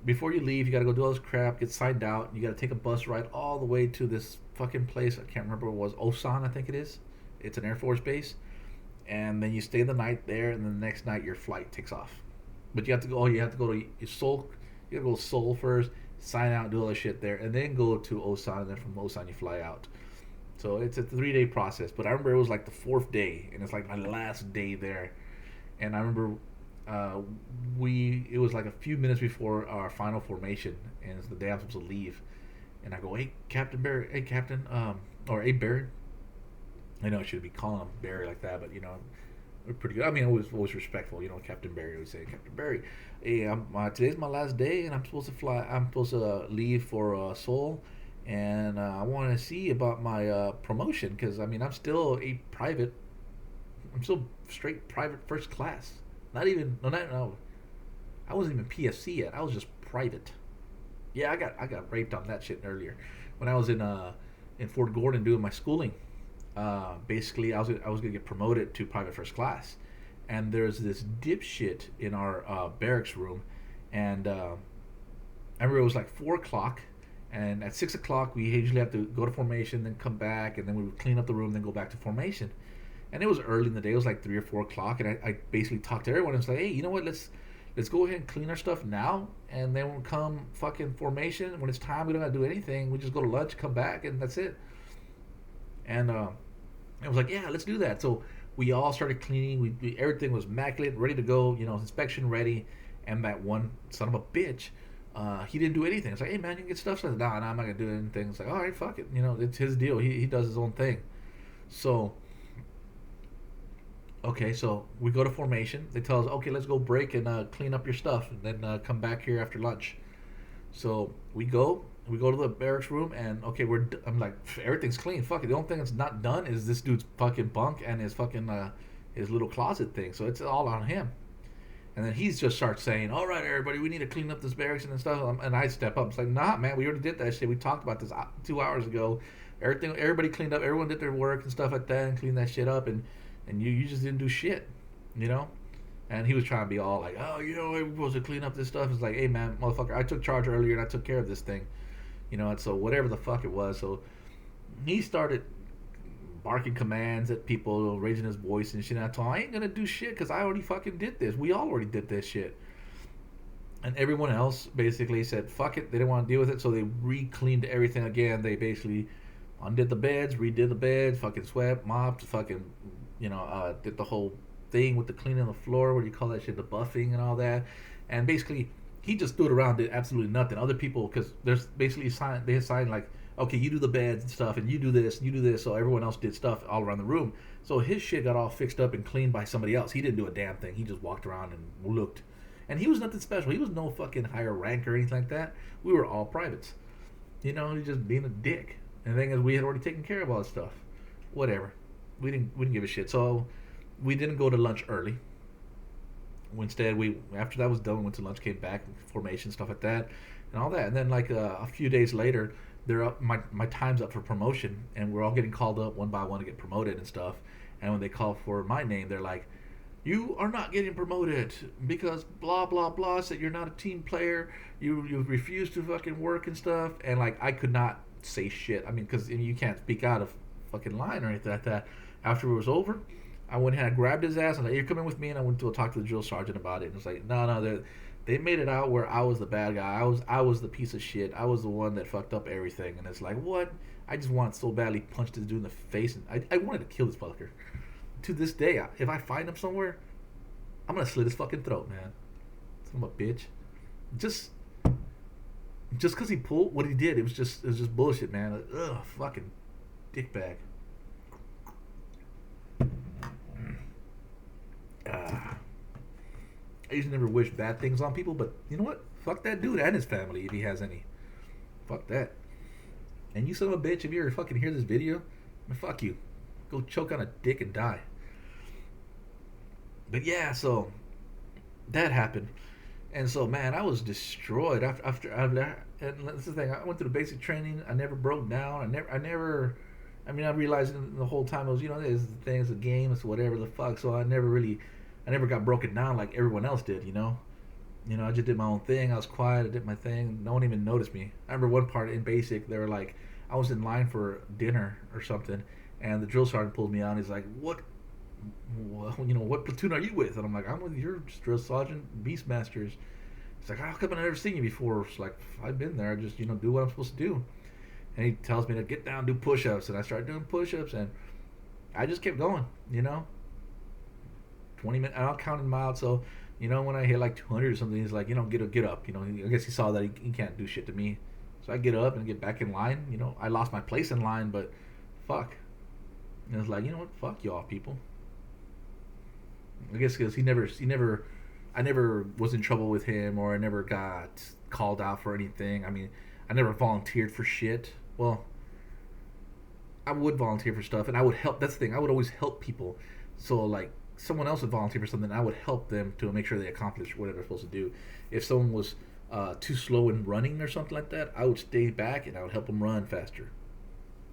before you leave, you gotta go do all this crap, get signed out, you gotta take a bus ride all the way to this fucking place. I can't remember what it was. Osan, I think it is. It's an Air Force base. And then you stay the night there, and then the next night your flight takes off. But you have to go to Seoul. You gotta go to Seoul first, sign out, do all this shit there, and then go to Osan, and then from Osan you fly out. So it's a 3-day process. But I remember it was like the 4th day, and it's like my last day there. And I remember it was like a few minutes before our final formation, and it's the day I'm supposed to leave. And I go, hey, Captain Barry, hey, Captain, or hey, Barry. I know I should be calling him Barry like that, but we're pretty good. I mean, always respectful. Captain Barry, I would say, Captain Barry. Hey, today's my last day, and I'm supposed to leave for Seoul, and I want to see about my promotion, because I'm still a private. I'm still straight private first class. No. I wasn't even PFC yet. I was just private. Yeah, I got raped on that shit earlier when I was in Fort Gordon doing my schooling. Basically, I was gonna get promoted to private first class, and there's this dipshit in our barracks room, and I remember it was like 4 o'clock, and at 6 o'clock we usually have to go to formation, then come back, and then we would clean up the room, then go back to formation. And it was early in the day. It was like 3 or 4 o'clock, and I basically talked to everyone and was like, hey, you know what? Let's go ahead and clean our stuff now, and then we'll come fucking formation. When it's time, we don't have to do anything. We just go to lunch, come back, and that's it. And I was like, yeah, let's do that. So we all started cleaning. Everything was immaculate, ready to go. Inspection ready. And that one son of a bitch, he didn't do anything. It's like, hey man, you can get stuff. So I said, nah, I'm not gonna do anything. It's like, all right, fuck it. It's his deal. He does his own thing. So. Okay, so we go to formation. They tell us, okay, let's go break and clean up your stuff, and then come back here after lunch. So we go to the barracks room, and okay, I'm like, everything's clean. Fuck it. The only thing that's not done is this dude's fucking bunk and his fucking his little closet thing. So it's all on him. And then he just starts saying, all right, everybody, we need to clean up this barracks and stuff. And I step up. It's like, nah, man, we already did that shit. We talked about this 2 hours ago. Everybody cleaned up. Everyone did their work and stuff like that and cleaned that shit up. And you just didn't do shit, And he was trying to be all like, oh, we're supposed to clean up this stuff. It's like, hey, man, motherfucker, I took charge earlier and I took care of this thing. And so whatever the fuck it was. So he started barking commands at people, raising his voice and shit. And I told him, I ain't going to do shit because I already fucking did this. We all already did this shit. And everyone else basically said, fuck it. They didn't want to deal with it. So they re-cleaned everything again. They basically undid the beds, redid the beds, fucking swept, mopped, fucking... did the whole thing with the cleaning the floor, what do you call that shit, the buffing and all that. And basically, he just stood around, did absolutely nothing. Other people, because there's basically they assigned like, okay, you do the beds and stuff, and you do this, and you do this. So everyone else did stuff all around the room. So his shit got all fixed up and cleaned by somebody else. He didn't do a damn thing. He just walked around and looked. And he was nothing special. He was no fucking higher rank or anything like that. We were all privates. He just being a dick. And the thing is, we had already taken care of all this stuff. Whatever. We didn't give a shit. So we didn't go to lunch early. Instead, we after that was done, we went to lunch, came back, formation stuff like that, and all that. And then like a few days later, they're up. My time's up for promotion, and we're all getting called up one by one to get promoted and stuff. And when they call for my name, they're like, "You are not getting promoted because blah blah blah said you're not a team player. You refuse to fucking work and stuff." And like I could not say shit. I mean, because you can't speak out of fucking line or anything like that. After it was over, I went ahead and grabbed his ass and like, "You're coming with me," and I went to talk to the drill sergeant about it. And it's like, no, they made it out where I was the bad guy. I was the piece of shit. I was the one that fucked up everything. And it's like, what? I just wanted so badly punched this dude in the face, and I wanted to kill this fucker. To this day, if I find him somewhere, I'm gonna slit his fucking throat, man. Son of a bitch. Just because he pulled what he did, it was just bullshit, man. Like, ugh, fucking dickbag. I used to never wish bad things on people, but you know what? Fuck that dude and his family if he has any. Fuck that. And you son of a bitch, if you ever fucking hear this video, man, fuck you. Go choke on a dick and die. But yeah, so that happened. And so, man, I was destroyed after and that's the thing. I went through the basic training. I never broke down. I mean, I realized the whole time it was, there's the things, the game, it's whatever the fuck. So I never got broken down like everyone else did. I just did my own thing. I was quiet. I did my thing. No one even noticed me. I remember one part in basic. They were like, I was in line for dinner or something, and the drill sergeant pulled me out. And he's like, what platoon are you with? And I'm like, I'm with your drill sergeant, Beastmasters. He's like, how come I've never seen you before? It's like, I've been there. I just, do what I'm supposed to do. And he tells me to get down, do push-ups. And I started doing push-ups, and I just kept going, 20 minutes, I'm counting them out. So, when I hit like 200 or something, he's like, get up. I guess he saw that he can't do shit to me. So I get up and get back in line. I lost my place in line, but fuck. And it's like, you know what? Fuck y'all people. I guess because I never was in trouble with him, or I never got called out for anything. I mean, I never volunteered for shit. Well, I would volunteer for stuff, and I would help. That's the thing. I would always help people. So, like, someone else would volunteer for something, I would help them to make sure they accomplish whatever they're supposed to do. If someone was too slow in running or something like that, I would stay back and I would help them run faster.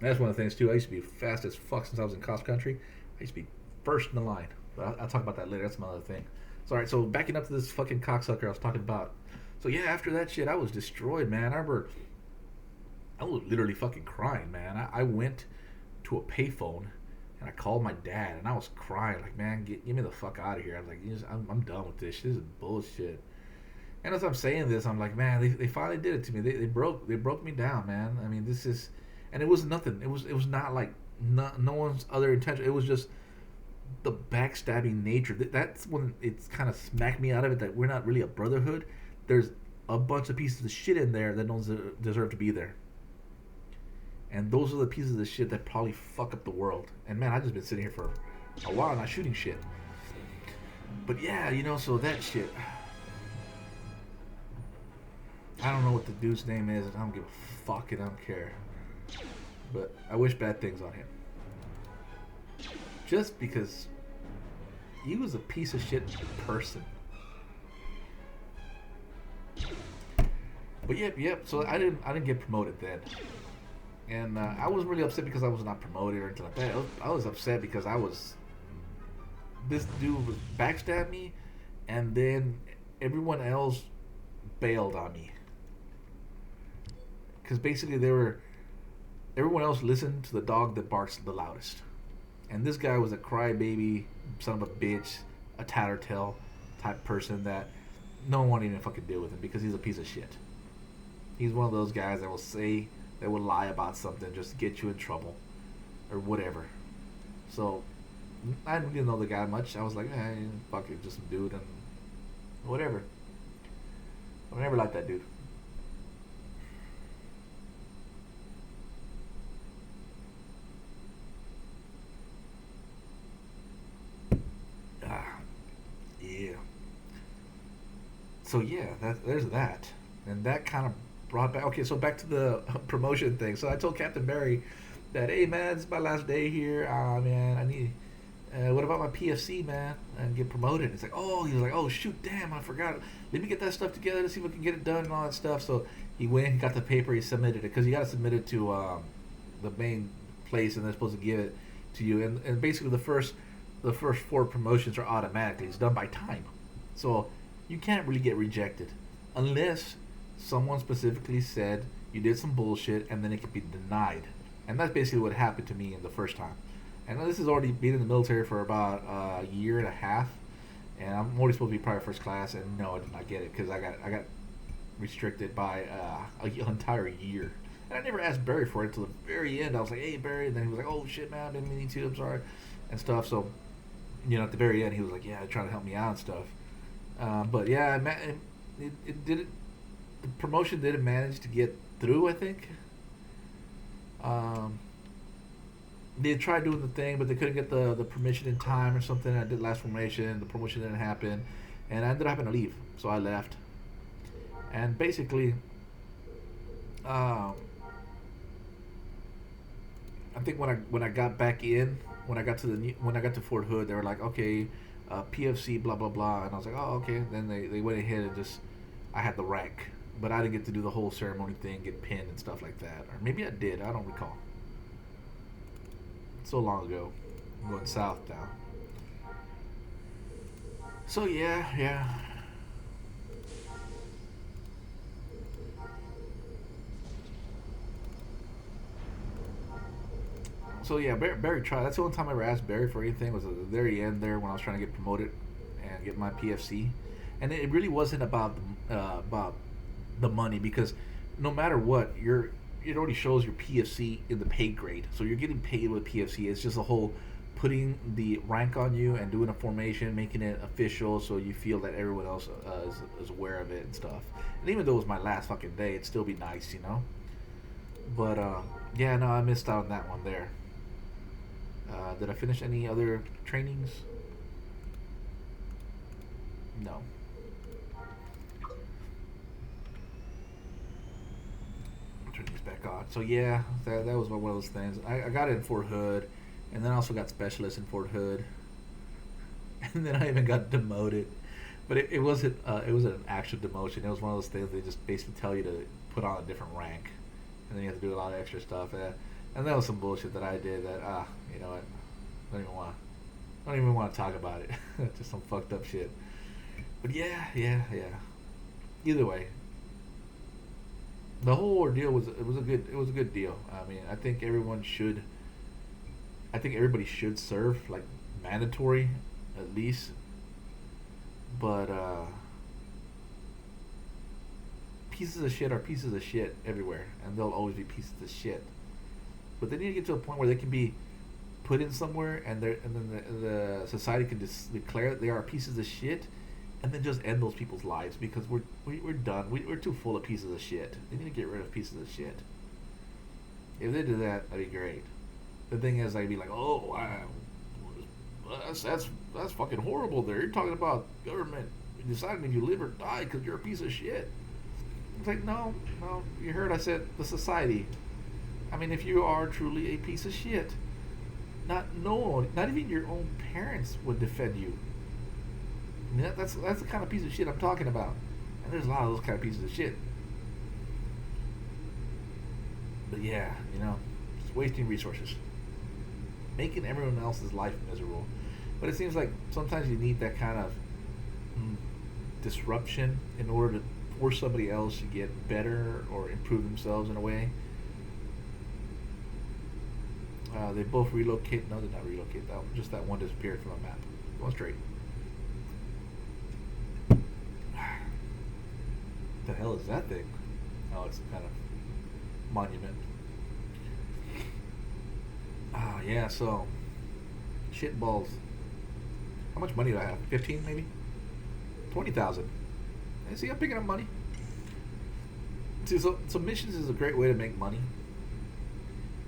That's one of the things, too. I used to be fast as fuck since I was in cross country. I used to be first in the line. But I'll talk about that later. That's another thing. So, all right, so backing up to this fucking cocksucker I was talking about. So, yeah, after that shit, I was destroyed, man. I remember I was literally fucking crying, man. I went to a payphone and I called my dad and I was crying, like, man, get me the fuck out of here. I was like, I'm done with this. This is bullshit. And as I'm saying this, I'm like, man, they finally did it to me. They broke me down, man. I mean, this is, and it was nothing. It was not like no one's other intention. It was just the backstabbing nature. That's when it's kind of smacked me out of it that we're not really a brotherhood. There's a bunch of pieces of shit in there that don't deserve to be there. And those are the pieces of shit that probably fuck up the world. And man, I've just been sitting here for a while not shooting shit. But yeah, so that shit. I don't know what the dude's name is. I don't give a fuck and I don't care. But I wish bad things on him. Just because he was a piece of shit person. But yep. So I didn't get promoted then. And I wasn't really upset because I was not promoted or anything like that. I was upset because this dude was backstabbed me, and then everyone else bailed on me. Because basically everyone else listened to the dog that barks the loudest. And this guy was a crybaby, son of a bitch, a tattletale type person that no one wanted to even fucking deal with him because he's a piece of shit. He's one of those guys that would lie about something just to get you in trouble or whatever. So I didn't really know the guy much. I was like, fuck it, just some dude and whatever. I never liked that dude. Yeah. So yeah, there's that, and that kind of brought back. Okay, so back to the promotion thing. So I told Captain Barry that, hey man, it's my last day here. Man, what about my PFC, man? And get promoted. It's like, oh, he was like, oh, shoot, damn, I forgot. Let me get that stuff together to see if we can get it done and all that stuff. So he went, he got the paper, he submitted it. Because you got to submit it to the main place, and they're supposed to give it to you. And basically, the first 4 promotions are automatically. It's done by time. So you can't really get rejected unless someone specifically said you did some bullshit, and then it could be denied. And that's basically what happened to me in the first time. And this has already been in the military for about a year and a half, and I'm already supposed to be probably first class, and no, I did not get it because I got restricted by an entire year. And I never asked Barry for it until the very end. I was like, hey, Barry, and then he was like, oh shit, man, I've been meaning to, I'm sorry, and stuff. So, at the very end, he was like, yeah, trying to help me out and stuff. But yeah, it did. The promotion didn't manage to get through, I think. They tried doing the thing, but they couldn't get the permission in time or something. I did last formation, the promotion didn't happen, and I ended up having to leave, so I left. And basically, I think when I got back in, when I got to Fort Hood, they were like, okay, PFC, blah blah blah, and I was like, oh okay. Then they went ahead and just, I had the rank, but I didn't get to do the whole ceremony thing, get pinned and stuff like that, or maybe I did, I don't recall. So long ago. I'm going south now. So yeah. So yeah, Barry tried. That's the only time I ever asked Barry for anything, was at the very end there when I was trying to get promoted and get my PFC. And it really wasn't about the money, because no matter what, it already shows your PFC in the pay grade. So you're getting paid with PFC. It's just a whole putting the rank on you and doing a formation, making it official so you feel that everyone else is aware of it and stuff. And even though it was my last fucking day, it'd still be nice, But yeah, no, I missed out on that one there. Did I finish any other trainings? No. Turn these back on. So yeah, that was one of those things. I got it in Fort Hood, and then I also got specialist in Fort Hood, and then I even got demoted. But it wasn't an actual demotion. It was one of those things they just basically tell you to put on a different rank, and then you have to do a lot of extra stuff. And that was some bullshit that I did. That you know what? I don't even want to talk about it. Just some fucked up shit. But yeah. Either way, the whole ordeal was a good deal. I mean, I think everybody should serve, like, mandatory at least. But pieces of shit are pieces of shit everywhere, and they'll always be pieces of shit. But they need to get to a point where they can be put in somewhere, and then the society can just declare they are pieces of shit, and then just end those people's lives, because we're done. We're too full of pieces of shit. They need to get rid of pieces of shit. If they do that, that'd be great. The thing is, I'd be like, oh, wow, that's fucking horrible. There, you're talking about government deciding if you live or die because you're a piece of shit. It's like, no, you heard I said the society. I mean, if you are truly a piece of shit, not even your own parents would defend you. I mean, that's the kind of piece of shit I'm talking about. And there's a lot of those kind of pieces of shit. But yeah, just wasting resources, making everyone else's life miserable. But it seems like sometimes you need that kind of disruption in order to force somebody else to get better or improve themselves in a way. They both relocate. No, they did not relocate. Just that one disappeared from the map. Going straight. The hell is that thing? Oh, it's some kind of monument. Yeah, so shit balls. How much money do I have? 15 maybe? 20,000. See, I'm picking up money. See, so missions is a great way to make money.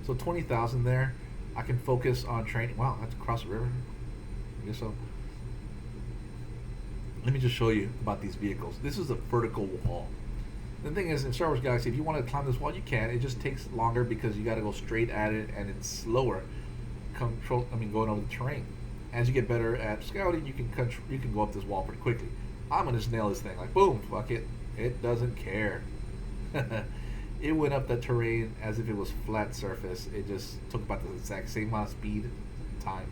So 20,000 there, I can focus on training. Wow, that's across the river. I guess so. Let me just show you about these vehicles. This is a vertical wall. The thing is, in Star Wars Galaxy, if you want to climb this wall, you can. It just takes longer because you got to go straight at it, and it's slower. Going over the terrain. as you get better at scouting, you can go up this wall pretty quickly. I'm gonna just nail this thing like boom, fuck it. It doesn't care. It went up the terrain as if it was flat surface. It just took about the exact same amount of speed and time.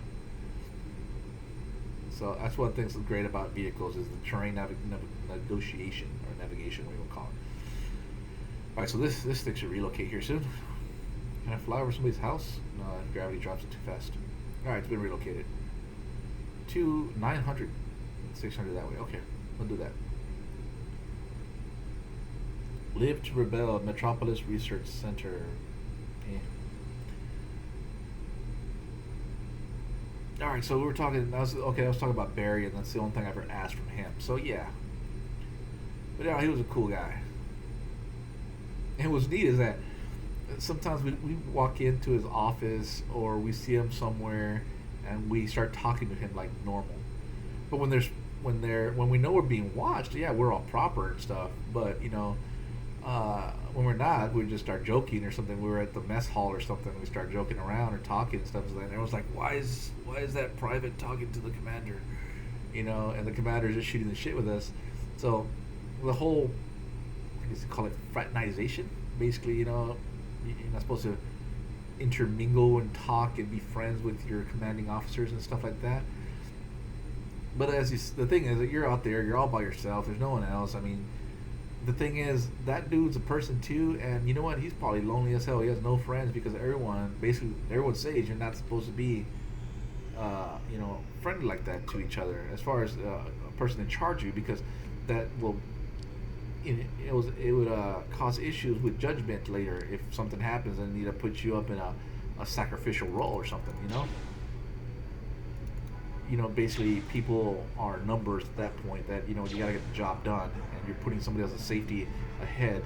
So that's one thing that's great about vehicles is the terrain negotiation or navigation, what you want to call it. All right, so this thing should relocate here soon. Can I fly over somebody's house? No, gravity drops it too fast. All right, it's been relocated to 900, 600 that way. Okay, we'll do that. Live to Rebel, Metropolis Research Center. All right, so we were talking. I was talking about Barry, and that's the only thing I ever asked from him. So yeah, but yeah, he was a cool guy. And what's neat is that sometimes we walk into his office or we see him somewhere, and we start talking to him like normal. But when we know we're being watched, yeah, we're all proper and stuff. But when we're not, we just start joking or something. We were at the mess hall or something. We start joking around or talking and stuff. And everyone's like, "Why is that private talking to the commander?" And the commander's just shooting the shit with us. So the whole, I guess you call it fraternization. Basically, you're not supposed to intermingle and talk and be friends with your commanding officers and stuff like that. But the thing is that you're out there, you're all by yourself. There's no one else. I mean, the thing is, that dude's a person too, and you know what? He's probably lonely as hell. He has no friends because everyone says you're not supposed to be, friendly like that to each other. As far as a person in charge of you, because that will, it would cause issues with judgment later if something happens and need to put you up in a sacrificial role or something. Basically people are numbers at that point that, you gotta get the job done, and you're putting somebody else's safety ahead,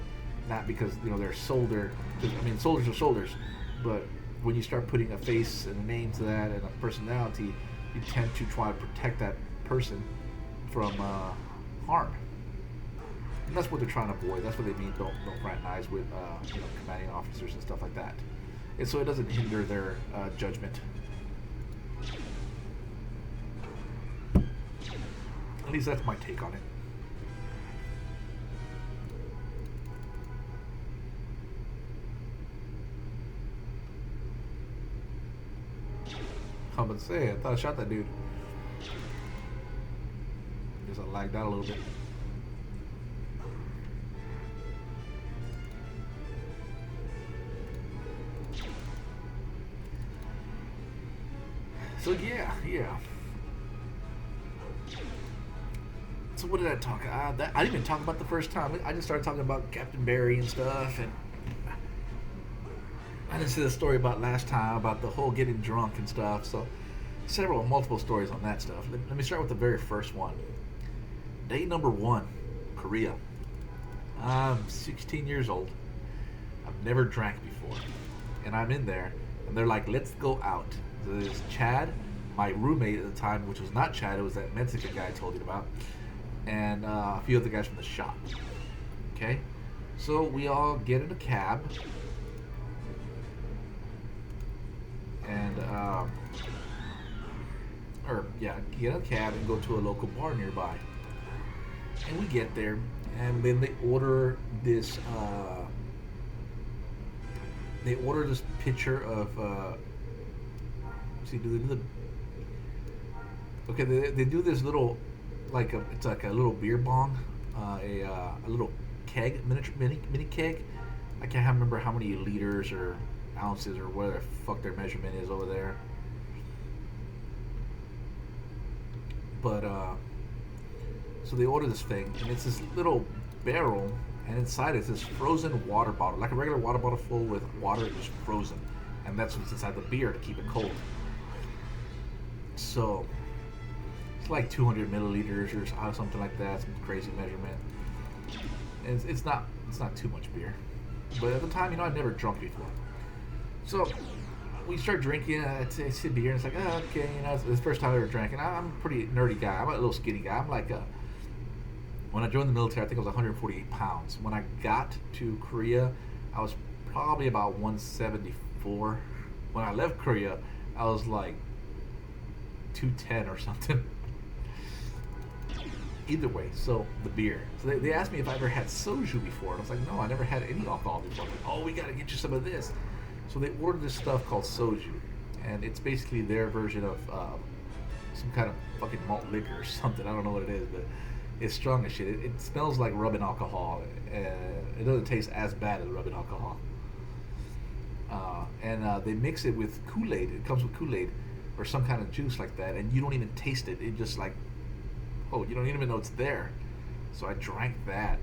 not because, they're soldiers are soldiers, but when you start putting a face and a name to that and a personality, you tend to try to protect that person from harm. And that's what they're trying to avoid. That's what they mean, don't fraternize with, commanding officers and stuff like that. And so it doesn't hinder their judgment. At least that's my take on it. I'm about to say, I thought I shot that dude. Guess I lagged out a little bit. So yeah. So what did I talk? I didn't even talk about the first time. I just started talking about Captain Barry and stuff, and I didn't say the story about last time about the whole getting drunk and stuff. So multiple stories on that stuff. Let me start with the very first one. Day number 1, Korea. I'm 16 years old. I've never drank before, and I'm in there, and they're like, "Let's go out." There's Chad, my roommate at the time, which was not Chad. It was that Mexican guy I told you about. And a few other guys from the shop. Okay, so we all get in a cab, and get in a cab and go to a local bar nearby. And we get there, and then they order this. Picture of. See, do they do the? Okay, they do this little. It's like a little beer bong, a little keg, mini keg. I can't remember how many liters or ounces or whatever the fuck their measurement is over there. But so they order this thing, and it's this little barrel, and inside it's this frozen water bottle, like a regular water bottle full with water just frozen, and that's what's inside the beer to keep it cold. So like 200 milliliters or something like that, some crazy measurement. And it's not too much beer, but at the time, I'd never drunk before. So we start drinking. I see beer, and it's like, oh, okay, it's the first time I ever drank. And I'm a pretty nerdy guy. I'm a little skinny guy. I'm like when I joined the military, I think I was 148 pounds. When I got to Korea, I was probably about 174. When I left Korea, I was like 210 or something. Either way, so the beer. So they asked me if I ever had soju before. And I was like, no, I never had any alcohol before. Like, oh, we got to get you some of this. So they ordered this stuff called soju. And it's basically their version of some kind of fucking malt liquor or something. I don't know what it is, but it's strong as shit. It smells like rubbing alcohol. It doesn't taste as bad as rubbing alcohol. And they mix it with Kool-Aid. It comes with Kool-Aid or some kind of juice like that. And you don't even taste it. It just like, oh, you don't even know it's there. So I drank that.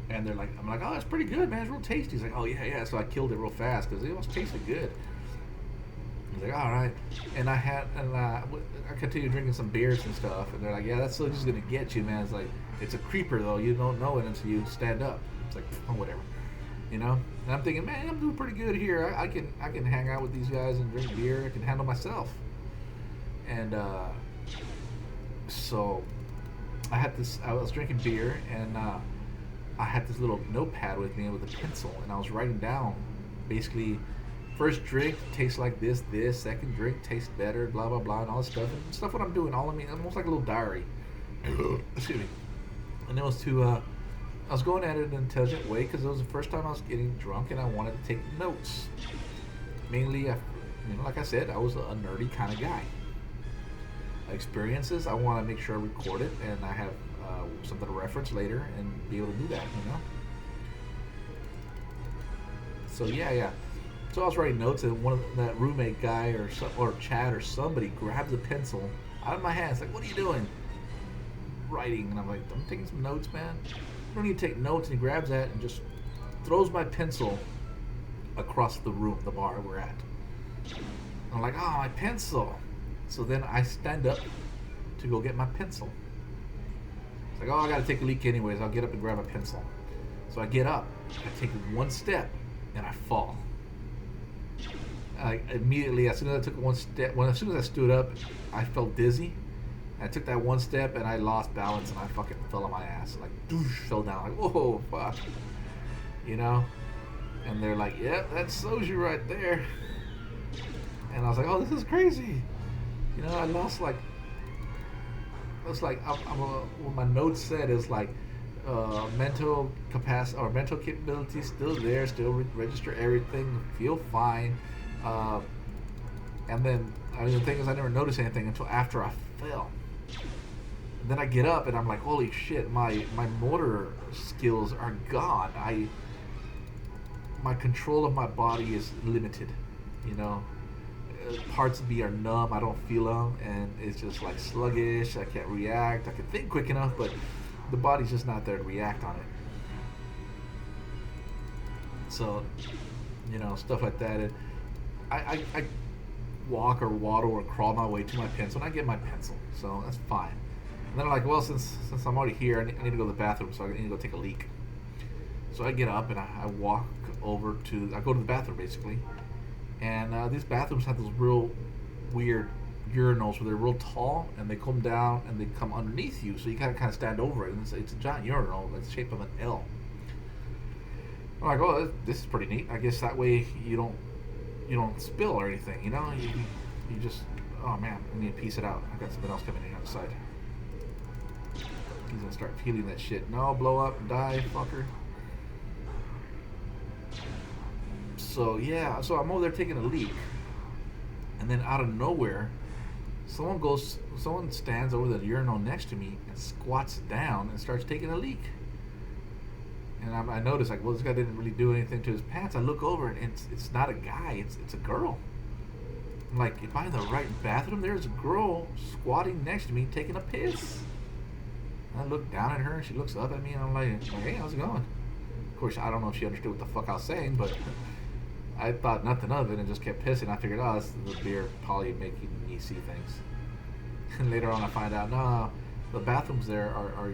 And I'm like, oh, it's pretty good, man. It's real tasty. He's like, oh, yeah. So I killed it real fast because it almost tasted good. He's like, all right. And I continued drinking some beers and stuff. And they're like, yeah, that's still just going to get you, man. It's like, it's a creeper, though. You don't know it until you stand up. It's like, oh, whatever. You know? And I'm thinking, man, I'm doing pretty good here. I can hang out with these guys and drink beer. I can handle myself. And so I was drinking beer, and I had this little notepad with me with a pencil, and I was writing down basically first drink tastes like this, second drink tastes better, blah blah blah, and all this stuff. And stuff what I'm doing, almost like a little diary. Excuse me. And it was I was going at it in an intelligent way because it was the first time I was getting drunk, and I wanted to take notes. Mainly, like I said, I was a nerdy kind of guy. Experiences, I want to make sure I record it and I have something to reference later and be able to do that, So yeah. So I was writing notes, and that roommate guy or Chad or somebody grabs a pencil out of my hands, like, what are you doing? Writing. And I'm like, I'm taking some notes, man. You don't need to take notes. And he grabs that and just throws my pencil across the room, the bar we're at. I'm like, oh, my pencil. So then I stand up to go get my pencil. It's like, oh, I gotta take a leak anyways. I'll get up and grab a pencil. So I get up, I take one step, and I fall. Immediately, as soon as I took one step, as soon as I stood up, I felt dizzy. I took that one step, and I lost balance, and I fucking fell on my ass. Like, doosh, fell down. Like, whoa, fuck. And they're like, yep, that's soju right there. And I was like, oh, this is crazy. I lost what my notes said is like mental capacity or mental capability still there, still register everything, feel fine. And then the thing is, I never noticed anything until after I fell. And then I get up and I'm like, holy shit, my motor skills are gone. My control of my body is limited, Parts of me are numb. I don't feel them, and it's just like sluggish. I can't react. I can think quick enough, but the body's just not there to react on it. So, stuff like that. And I walk or waddle or crawl my way to my pencil, and I get my pencil, so that's fine. And then I'm like, well, since I'm already here, I need to go to the bathroom, so I need to go take a leak. So I get up and I walk over I go to the bathroom basically. And these bathrooms have those real weird urinals where they're real tall and they come down and they come underneath you, so you gotta kind of stand over it. And it's a giant urinal that's shaped of an L. I'm like, oh, this is pretty neat. I guess that way you don't spill or anything, You just, oh man, I need to piece it out. I got something else coming in on the side. He's gonna start peeling that shit. No, blow up and die, fucker. So yeah, I'm over there taking a leak, and then out of nowhere, someone stands over the urinal next to me and squats down and starts taking a leak. And I notice, like, well, this guy didn't really do anything to his pants. I look over and it's not a guy, it's a girl. I'm like, if I'm in the right bathroom, there's a girl squatting next to me taking a piss. And I look down at her and she looks up at me and I'm like, hey, how's it going? Of course, I don't know if she understood what the fuck I was saying, but I thought nothing of it and just kept pissing. I figured, oh, this is the beer probably making me see things. And later on I find out, no, the bathrooms there are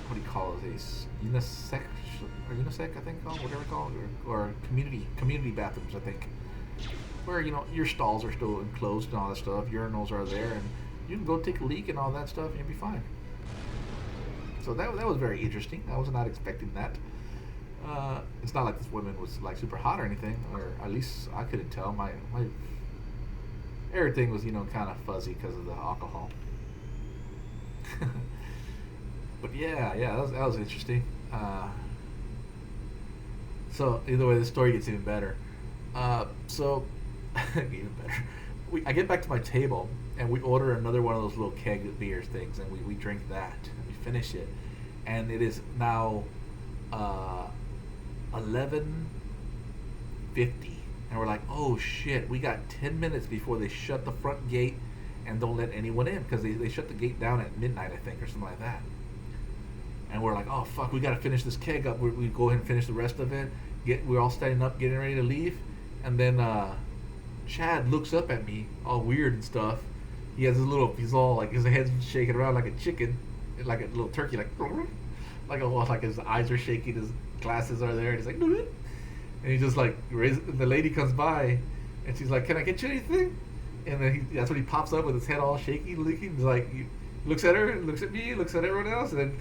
what do you call these? Unisex, I think, whatever called, or community bathrooms, I think. Where, your stalls are still enclosed and all that stuff, urinals are there, and you can go take a leak and all that stuff and you'll be fine. So that was very interesting. I was not expecting that. It's not like this woman was like super hot or anything, or at least I couldn't tell. everything was, kind of fuzzy because of the alcohol. But yeah, that was interesting. So either way, the story gets even better. So even better. I get back to my table and we order another one of those little keg beers things, and we drink that. And we finish it, and it is now 11:50, and we're like, oh shit, we got 10 minutes before they shut the front gate and don't let anyone in because they shut the gate down at midnight, I think, or something like that. And we're like, oh fuck, we gotta finish this keg up. We go ahead and finish the rest of it. We're all standing up, getting ready to leave, and then Chad looks up at me, all weird and stuff. He's all like his head's shaking around like a chicken, like a little turkey, like his eyes are shaking, his glasses are there, and he's like, and he just like raises. The lady comes by, and she's like, "Can I get you anything?" And then that's when he pops up with his head all shaky, leaking. He's like, he looks at her, looks at me, looks at everyone else, and then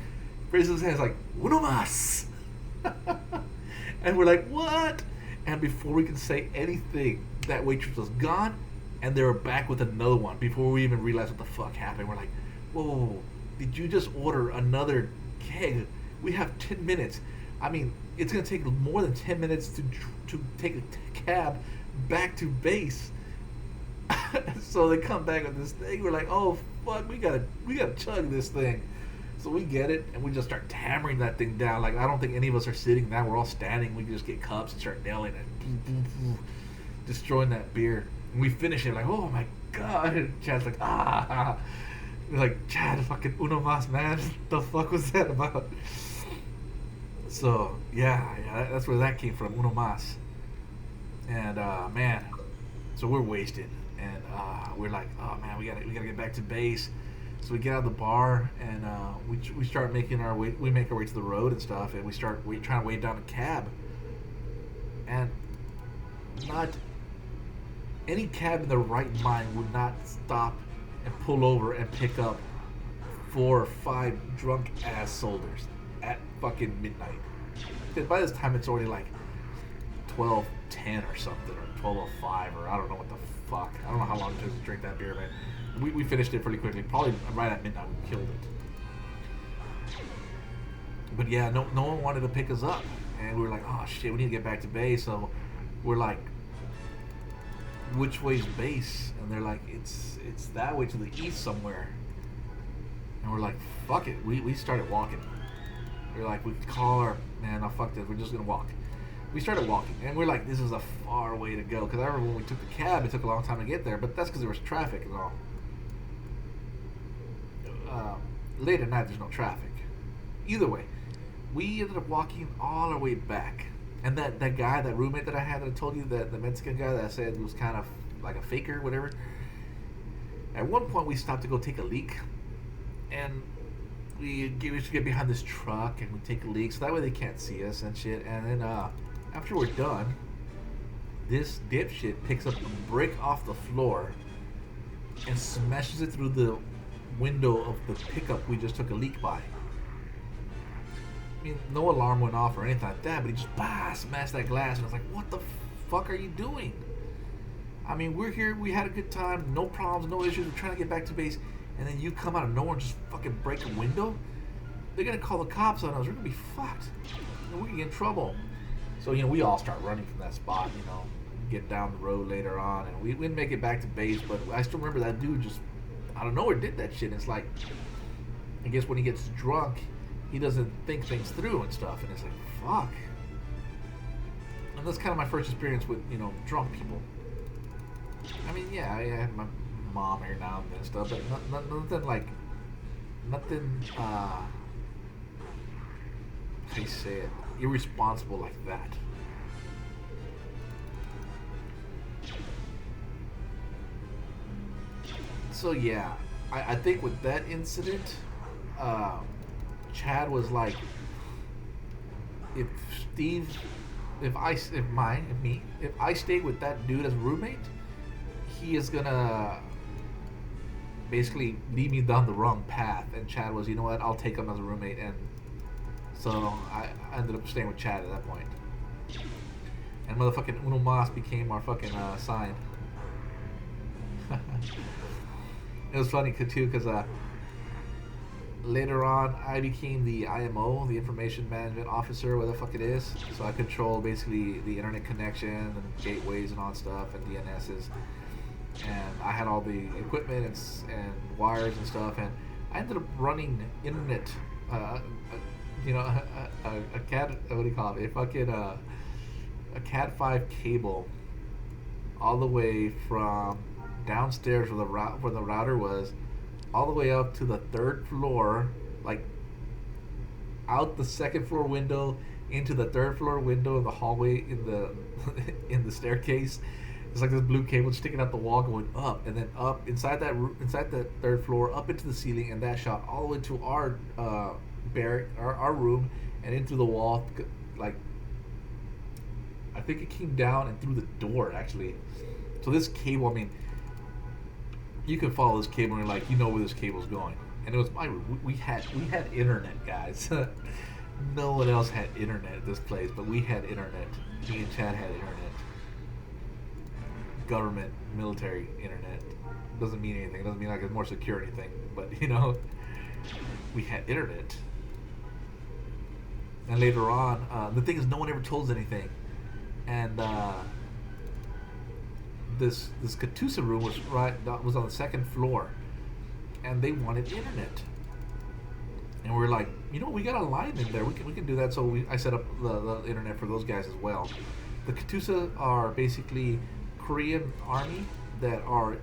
raises his hands like, "Uno más." And we're like, "What?" And before we can say anything, that waitress was gone, and they were back with another one before we even realized what the fuck happened. We're like, whoa, did you just order another keg? We have 10 minutes. I mean, it's going to take more than 10 minutes to take a cab back to base. So they come back with this thing. We're like, oh, fuck, we gotta chug this thing. So we get it, and we just start hammering that thing down. Like, I don't think any of us are sitting down. We're all standing. We just get cups and start nailing it. Destroying that beer. And we finish it like, oh my god. And Chad's like, ah. We're like, Chad, fucking uno mas, man. What the fuck was that about? So, yeah, that's where that came from, uno mas. And, man, so we're wasted. And we're like, oh man, we gotta get back to base. So we get out of the bar, and we start making our way. We make our way to the road and stuff, and we start trying to wave down a cab. And not any cab in their right mind would not stop and pull over and pick up 4 or 5 drunk ass soldiers at fucking midnight. Because by this time it's already like 12:10 or something, or 12:05, or I don't know what the fuck. I don't know how long it took to drink that beer, man. We finished it pretty quickly. Probably right at midnight we killed it. But yeah, no one wanted to pick us up, and we were like, oh shit, we need to get back to base. So we're like, which way's base? And they're like, it's that way to the east somewhere. And we're like, fuck it. We started walking. We're like, we could call our man. Oh fuck this. We're just gonna walk. We started walking, and we're like, this is a far way to go. Because I remember when we took the cab, it took a long time to get there, but that's because there was traffic and all. Late at night, there's no traffic. Either way, we ended up walking all our way back. And that guy, that roommate that I had that I told you, the Mexican guy that I said was kind of like a faker, whatever. At one point, we stopped to go take a leak, and we should get behind this truck and we take a leak, so that way they can't see us and shit. And then after we're done, this dipshit picks up a brick off the floor and smashes it through the window of the pickup we just took a leak by. I mean, no alarm went off or anything like that, but he just smashed that glass, and I was like, what the fuck are you doing? I mean, we're here, we had a good time, no problems, no issues, we're trying to get back to base, and then you come out of nowhere and just fucking break a window? They're gonna call the cops on us, we're gonna be fucked. And we can get in trouble. So, we all start running from that spot, get down the road later on, and we didn't make it back to base, but I still remember that dude just out of nowhere did that shit. And it's like, I guess when he gets drunk, he doesn't think things through and stuff, and it's like, fuck. And that's kind of my first experience with, drunk people. I mean, yeah, I had my mom here now and then and stuff, but nothing, how do you say it, irresponsible like that. So yeah, I think with that incident, Chad was like, if I stayed with that dude as a roommate, he is gonna basically lead me down the wrong path. And Chad was, you know what, I'll take him as a roommate. And so I ended up staying with Chad at that point. And motherfucking Uno Mas became our fucking sign. It was funny too because later on I became the IMO, the Information Management Officer, whatever the fuck it is. So I control basically the internet connection and gateways and all that stuff and DNSs. And I had all the equipment and wires and stuff, and I ended up running internet. A cat. What do you call it? A Cat 5 cable, all the way from downstairs where the router was, all the way up to the third floor, like out the second floor window into the third floor window of the hallway in the in the staircase. It's like this blue cable sticking out the wall going up, and then up inside the third floor, up into the ceiling, and that shot all the way to our barrack, our room, and in through the wall. Like, I think it came down and through the door actually. So this cable, I mean, you can follow this cable and you're like, you know where this cable's going. And it was my room. We had internet, guys. No one else had internet at this place, but we had internet. Me and Chad had internet. Government, military internet. Doesn't mean anything. It doesn't mean like it's more secure or anything. But we had internet. And later on, the thing is, no one ever told us anything. And this Katusa room was on the second floor, and they wanted internet. And we were like, we got a line in there. We can do that. So I set up the internet for those guys as well. The Katusa are basically Korean army that are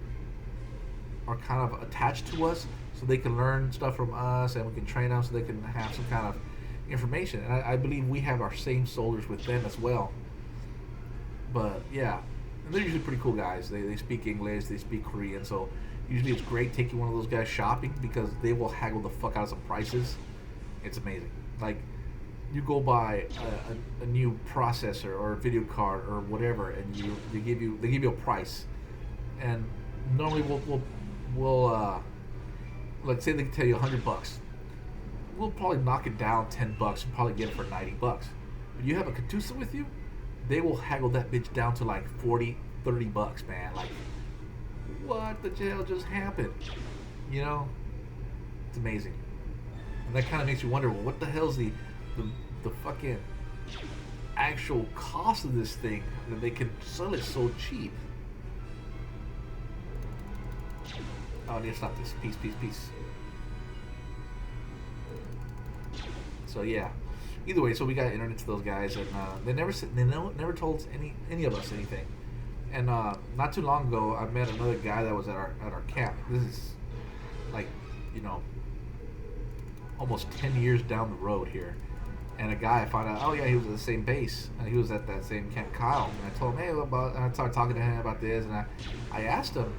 kind of attached to us, so they can learn stuff from us, and we can train them so they can have some kind of information. And I believe we have our same soldiers with them as well. But yeah, and they're usually pretty cool guys. They speak English, they speak Korean, so usually it's great taking one of those guys shopping because they will haggle the fuck out of some prices. It's amazing. Like, you go buy a new processor or a video card or whatever, and they give you a price, and normally we'll let's say they tell you $100. We'll probably knock it down $10 and probably get it for $90. But you have a Katusa with you, they will haggle that bitch down to like $40, $30, man. Like, what the hell just happened? It's amazing. And that kind of makes you wonder, well, what the hell's the fucking actual cost of this thing that they can sell it so cheap? Oh, I need to stop this. Peace. So yeah. Either way, so we got internet to those guys, and they never told any of us anything. And not too long ago, I met another guy that was at our camp. This is like, almost 10 years down the road here. And a guy I found out, he was at the same base, and he was at that same camp, Kyle. And I told him, and I started talking to him about this, and I asked him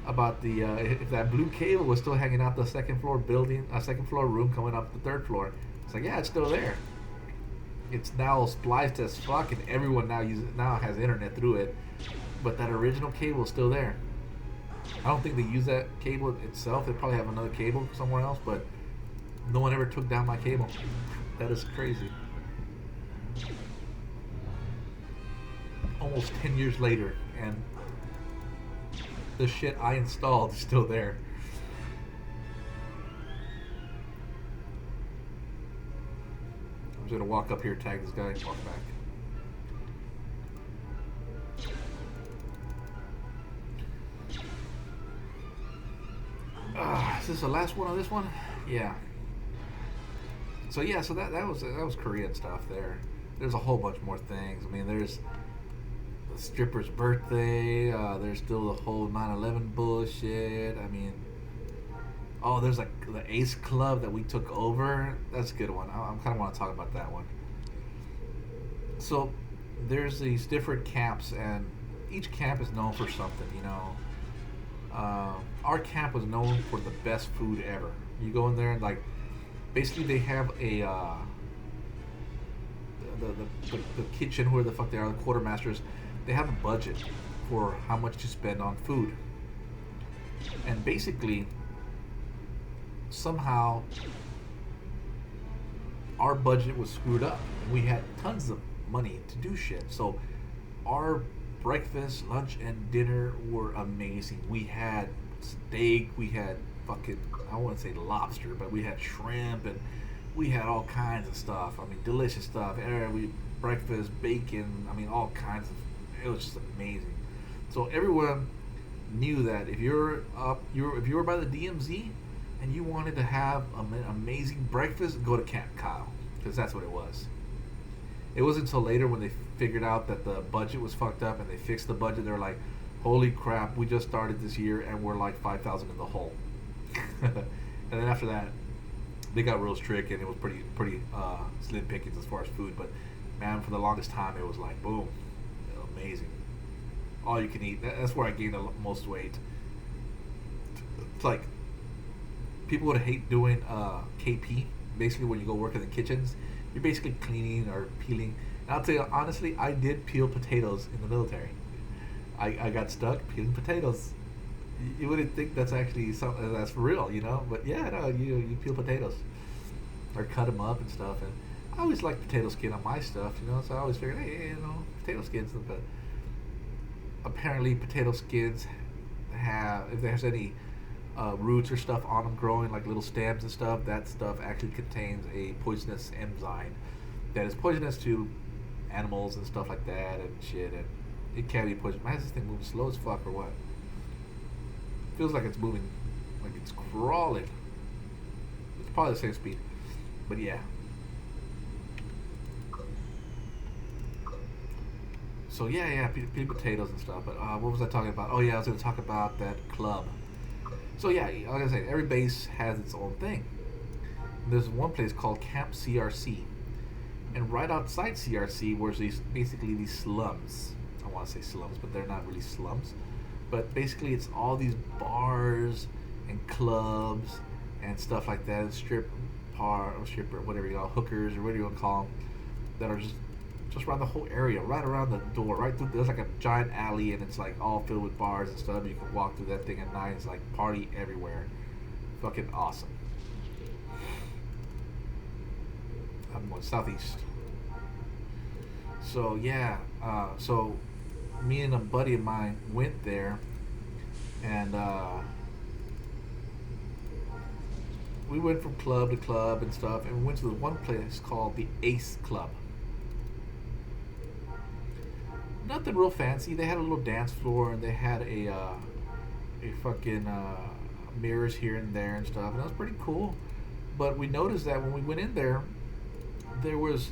about the if that blue cable was still hanging out the second floor room coming up the third floor. It's like, yeah, it's still there. It's now spliced as fuck, and everyone now has internet through it. But that original cable is still there. I don't think they use that cable itself. They probably have another cable somewhere else, but no one ever took down my cable. That is crazy. Almost 10 years later, and the shit I installed is still there. I'm just gonna walk up here, tag this guy, and walk back. Is this the last one on this one? Yeah. So that was Korean stuff there. There's a whole bunch more things. I mean, there's the stripper's birthday. There's still the whole 9/11 bullshit. I mean, there's like the Ace Club that we took over. That's a good one. I kind of want to talk about that one. So there's these different camps, and each camp is known for something. Our camp was known for the best food ever. You go in there and like, basically they have a the kitchen, whoever the fuck they are, the quartermasters, they have a budget for how much to spend on food. And basically, somehow, our budget was screwed up. We had tons of money to do shit. So our breakfast, lunch, and dinner were amazing. We had steak, we had fucking, I wouldn't say lobster, but we had shrimp, and we had all kinds of stuff. I mean, delicious stuff. We breakfast, bacon. I mean, all kinds of. It was just amazing. So everyone knew that if if you were by the DMZ and you wanted to have an amazing breakfast, go to Camp Kyle, because that's what it was. It wasn't until later when they figured out that the budget was fucked up and they fixed the budget. They're like, "Holy crap! We just started this year and we're like 5,000 in the hole." And then after that, they got real strict and it was pretty slim pickings as far as food. But man, for the longest time, it was like boom, amazing. All you can eat. That's where I gained the most weight. It's like people would hate doing KP. Basically, when you go work in the kitchens, you're basically cleaning or peeling. And I'll tell you honestly, I did peel potatoes in the military. I got stuck peeling potatoes. You wouldn't think that's actually something that's for real, you know? But yeah, no, you peel potatoes or cut them up and stuff. And I always liked potato skin on my stuff, you know. So I always figured, hey, you know, potato skins. But apparently, potato skins have, if there's any roots or stuff on them growing, like little stems and stuff, that stuff actually contains a poisonous enzyme that is poisonous to animals and stuff like that and shit. And it can be poisonous. Why is this thing moving slow as fuck or what? Feels like it's moving, like it's crawling. It's probably the same speed, but yeah. So yeah, peeling potatoes and stuff. But what was I talking about? Oh yeah, I was going to talk about that club. So yeah, like I said, every base has its own thing. There's one place called Camp CRC, and right outside CRC was basically these slums. I want to say slums, but they're not really slums. But basically, it's all these bars and clubs and stuff like that, stripper, whatever you call, hookers or whatever you want to call them, that are just around the whole area, right around the door, right through. There's like a giant alley, and it's like all filled with bars and stuff. You can walk through that thing at night. It's like party everywhere. Fucking awesome. I'm going southeast. So yeah, so me and a buddy of mine went there, and we went from club to club and stuff, and we went to this one place called the Ace Club. Nothing real fancy. They had a little dance floor, and they had a fucking mirrors here and there and stuff, and that was pretty cool. But we noticed that when we went in there, it was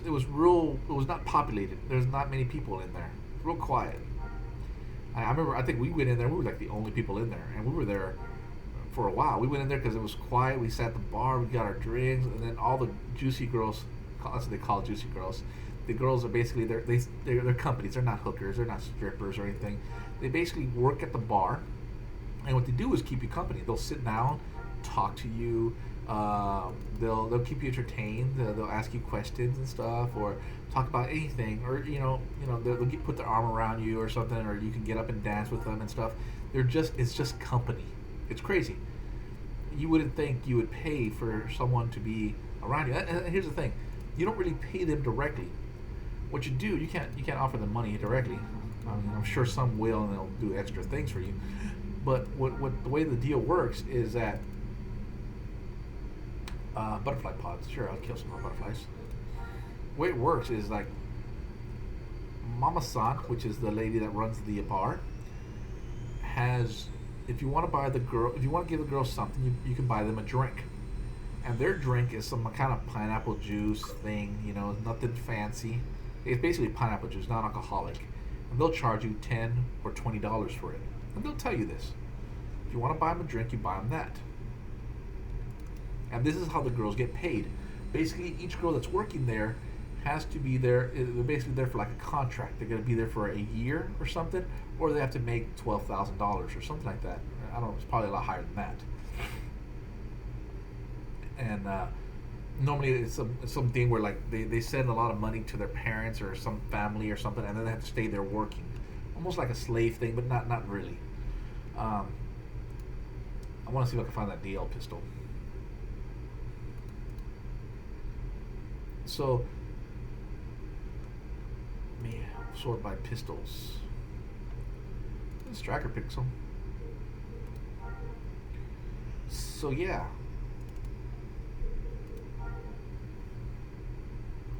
not populated. There's not many people in there. Real quiet. I remember. I think we went in there. We were like the only people in there, and we were there for a while. We went in there because it was quiet. We sat at the bar. We got our drinks, and then all the juicy girls. That's what they call juicy girls. The girls are basically they're companies. They're not hookers. They're not strippers or anything. They basically work at the bar, and what they do is keep you company. They'll sit down, talk to you. They'll keep you entertained. They'll ask you questions and stuff, or talk about anything, or they'll put their arm around you or something, or you can get up and dance with them and stuff. It's just company. It's crazy. You wouldn't think you would pay for someone to be around you. And here's the thing: you don't really pay them directly. What you do, you can't offer them money directly. I mean, I'm sure some will, and they'll do extra things for you. But what the way the deal works is that butterfly pods. Sure, I'll kill some more butterflies. The way it works is like Mama San, which is the lady that runs the bar, has. If you want to give the girl something, you can buy them a drink. And their drink is some kind of pineapple juice thing, nothing fancy. It's basically pineapple juice, non-alcoholic. And they'll charge you $10 or $20 for it. And they'll tell you this. If you want to buy them a drink, you buy them that. And this is how the girls get paid. Basically, each girl that's working there has to be there. They're basically there for like a contract. They're going to be there for a year or something, or they have to make $12,000 or something like that. I don't know. It's probably a lot higher than that. And normally it's something where like they send a lot of money to their parents or some family or something, and then they have to stay there working, almost like a slave thing, but not really. I want to see if I can find that DL pistol. So, man, sort by pistols. Striker pixel. So yeah.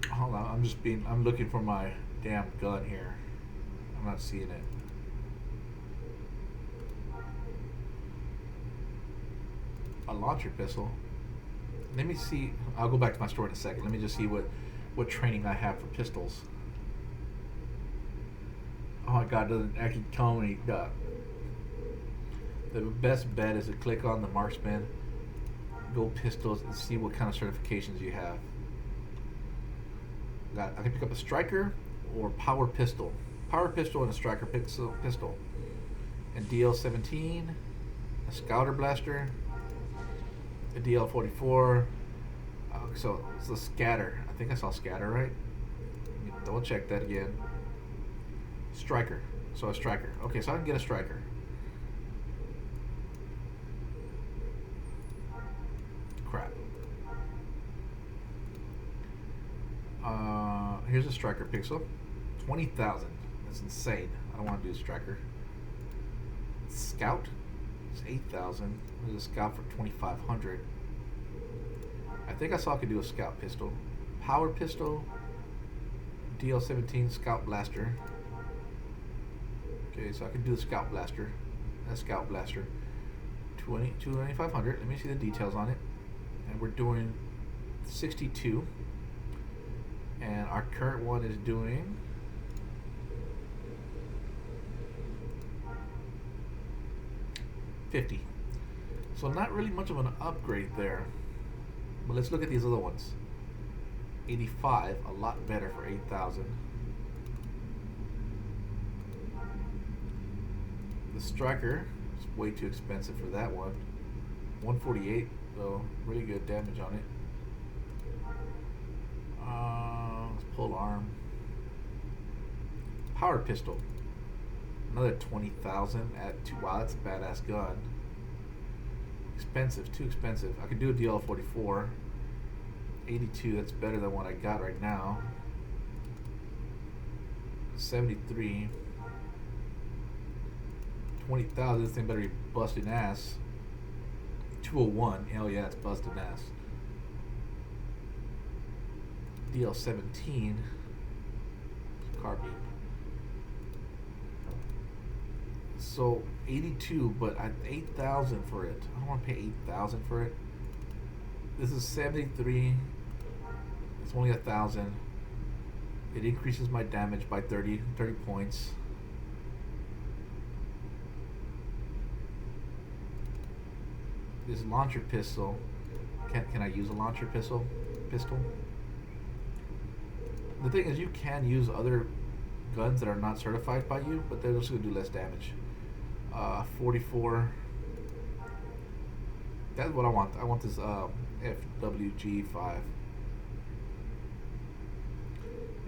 Hold on, I'm looking for my damn gun here. I'm not seeing it. A launcher pistol. Let me see. I'll go back to my store in a second. Let me just see what training I have for pistols. Oh my god, it doesn't actually tell me. The best bet is to click on the marksman, go pistols, and see what kind of certifications you have. I can pick up a striker or power pistol. Power pistol and a striker pistol. And DL-17, a scouter blaster, a DL-44. So it's a scatter. I think I saw scatter, right? Double check that again. Striker. So a striker. Okay, so I can get a striker. Crap. Here's a striker pixel. 20,000. That's insane. I don't want to do a striker. Scout. It's 8,000. There's a scout for 2,500. I think I saw I could do a scout pistol. Power pistol. DL-17 scout blaster. Okay, so I can do the scout blaster. That scout blaster. 2,500. Let me see the details on it. And we're doing 62. And our current one is doing $50. So not really much of an upgrade there. But let's look at these other ones. 85, a lot better for 8,000. The striker is way too expensive for that one. 148, though, really good damage on it. Let's pull arm. Power pistol, another 20,000 at 2. Wow, that's a badass gun. Expensive, too expensive. I could do a DL-44. 82, that's better than what I got right now. 73. 20,000, this thing better be busting ass. 201, hell yeah, it's busting ass. DL-17, carbine. So 82, but 8,000 for it. I don't want to pay 8,000 for it. This is 73. It's only 1,000. It increases my damage by 30 points. This launcher pistol. Can I use a launcher pistol? The thing is, you can use other guns that are not certified by you, but they're just going to do less damage. 44. That's what I want. I want this SWGEmu.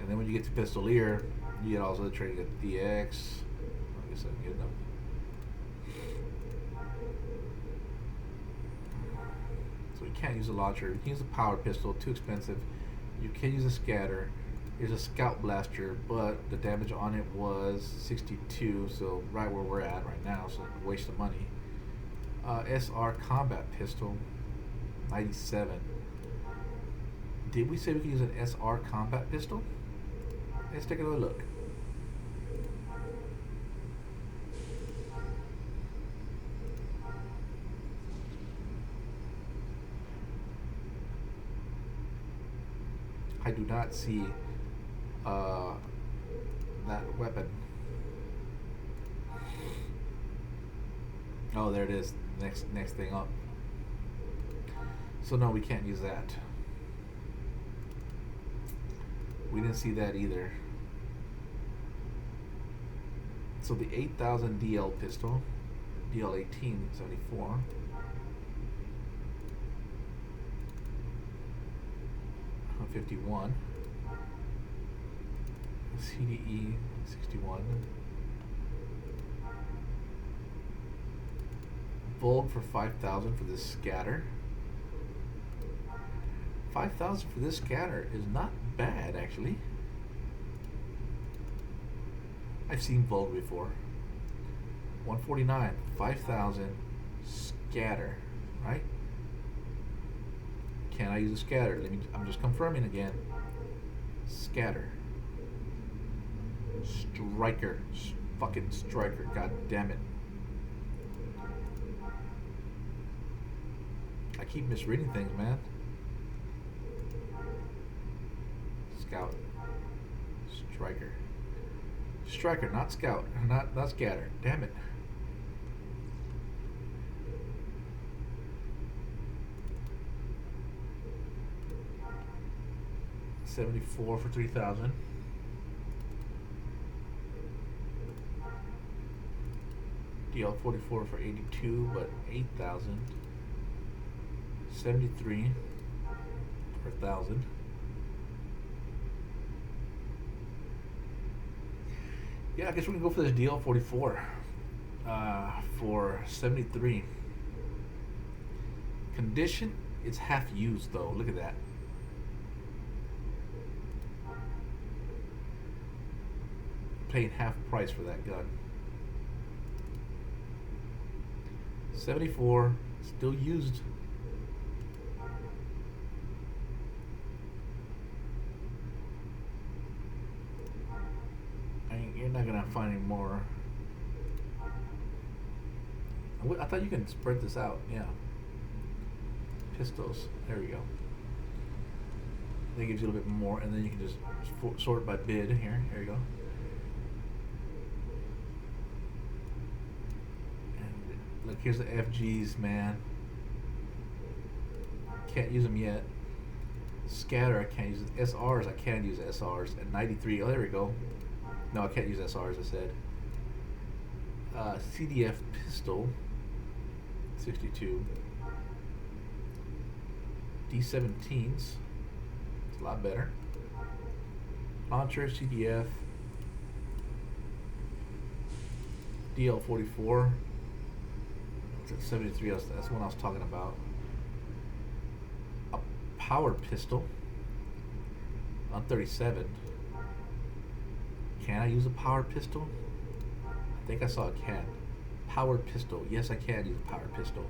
And then when you get to Pistolier, you get all the other training at DX. I guess I can get enough. So you can't use a launcher. You can use a power pistol, too expensive. You can use a scatter. Here's a scout blaster, but the damage on it was 62, so right where we're at right now, so waste of money. SR combat pistol, 97. Did we say we could use an SR combat pistol? Let's take another look. I do not see that weapon. Oh, there it is. Next thing up. So no, we can't use that. We didn't see that either. So the 8,000 DL pistol, DL-18 74. $51. CDE 61. Bulb for 5,000 for this scatter. 5,000 for this scatter is not bad, actually. I've seen Bulb before. 149, 5,000 scatter, right? Can I use a scatter? I'm just confirming again. Scatter. Striker. Fucking striker. God damn it. I keep misreading things, man. Scout. Striker. Striker, not scout. Not scatter. Damn it. $74 for 3,000. DL 44 for 82, but 8,000. 73 for 1,000. Yeah, I guess we can go for this DL 44 for 73. Condition, it's half used though. Look at that. Paying half price for that gun. 74, still used. You're not gonna find any more. I thought you can spread this out. Yeah. Pistols. There we go. That gives you a little bit more, and then you can just sort by bid here. Here you go. And look, here's the FGs, man. Can't use them yet. Scatter, I can't use it. SRs, I can use SRs. And 93, oh, there we go. No, I can't use SRs, I said. CDF pistol, 62. D17s, it's a lot better. Launcher, CDF. DL44. It's at 73, that's the one I was talking about. A power pistol on 37. Can I use a power pistol? I think I saw a can. Power pistol. Yes, I can use a power pistol.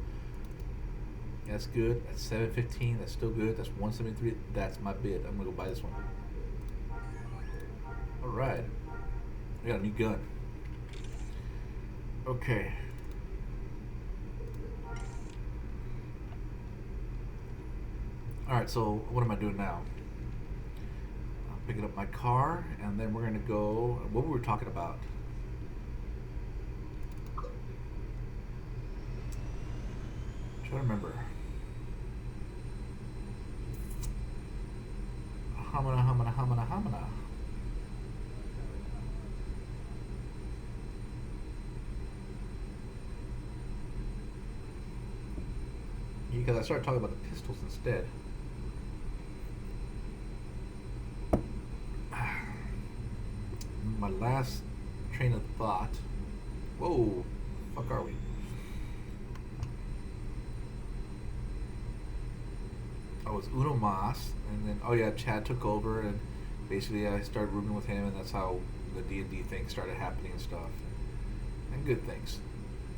That's good. That's 715. That's still good. That's 173. That's my bid. I'm gonna go buy this one. All right. I got a new gun. Okay. All right. So what am I doing now? Picking up my car, and then we're gonna go. What were we talking about? I'm trying to remember. Hamana. Because I started talking about the pistols instead. My last train of thought. Whoa, fuck are we? I was Uno Mas, and then oh yeah, Chad took over, and basically I started rooming with him, and that's how the D&D thing started happening and stuff, and good things.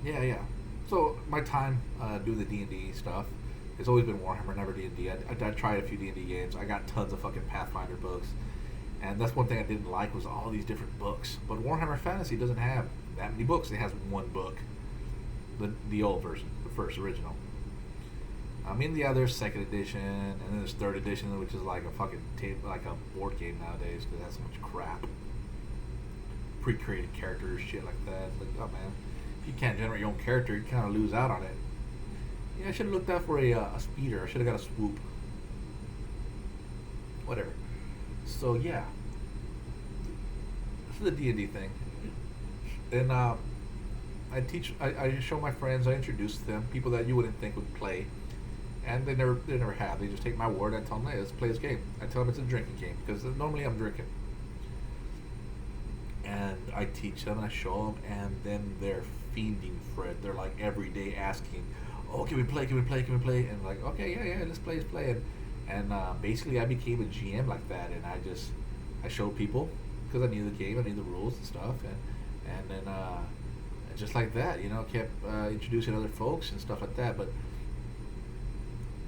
Yeah. So my time doing the D&D stuff, it's always been Warhammer, never D&D. I tried a few D&D games. I got tons of fucking Pathfinder books. And that's one thing I didn't like was all these different books. But Warhammer Fantasy doesn't have that many books. It has one book, the old version, the first original. There's second edition, and then there's third edition, which is like a fucking like a board game nowadays because it has so much crap, pre-created characters, shit like that. It's like, oh man, if you can't generate your own character, you kind of lose out on it. Yeah, I should have looked out for a speeder. I should have got a swoop. Whatever. So yeah, this is the D&D thing, and I show my friends, I introduce them, people that you wouldn't think would play, and they never have. They just take my word. I tell them, hey, let's play this game. I tell them it's a drinking game because normally I'm drinking, and I teach them and I show them, and then they're fiending for it. They're like every day asking, oh, can we play? And like, okay, yeah, let's play. And basically, I became a GM like that, and I showed people because I knew the game, I knew the rules and stuff, and then just like that, kept introducing other folks and stuff like that. But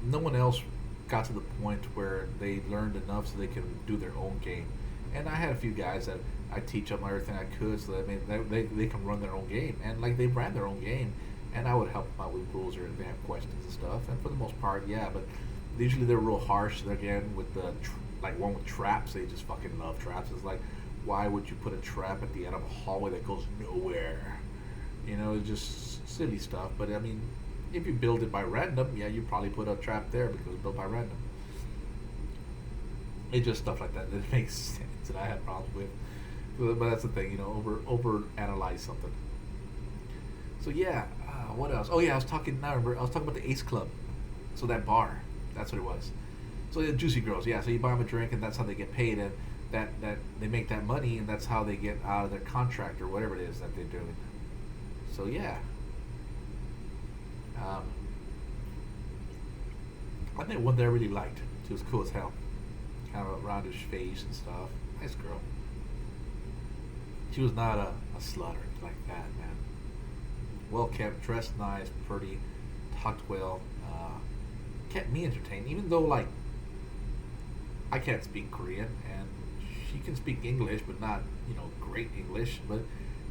no one else got to the point where they learned enough so they can do their own game. And I had a few guys that I teach them everything I could so that they can run their own game. And like they ran their own game, and I would help them out with rules or if they have questions and stuff. And for the most part, yeah, but usually they're real harsh. Again, with the like one with traps, they just fucking love traps. It's like, why would you put a trap at the end of a hallway that goes nowhere? You know, it's just silly stuff. But I mean, if you build it by random, yeah, you probably put a trap there because it's built by random. It's just stuff like that that makes sense, and I have problems with. But that's the thing, you know, over analyze something. So yeah, what else? Oh yeah, I was talking. Now I remember, I was talking about the Ace Club. So that bar, that's what it was. So the Juicy Girls, yeah. So you buy them a drink, and that's how they get paid, and that they make that money, and that's how they get out of their contract or whatever it is that they're doing. So yeah. I think one that I really liked. She was cool as hell. Kind of a roundish face and stuff. Nice girl. She was not a slut or anything like that, man. Well kept, dressed nice, pretty, talked well, kept me entertained. Even though like I can't speak Korean and she can speak English, but not great English, but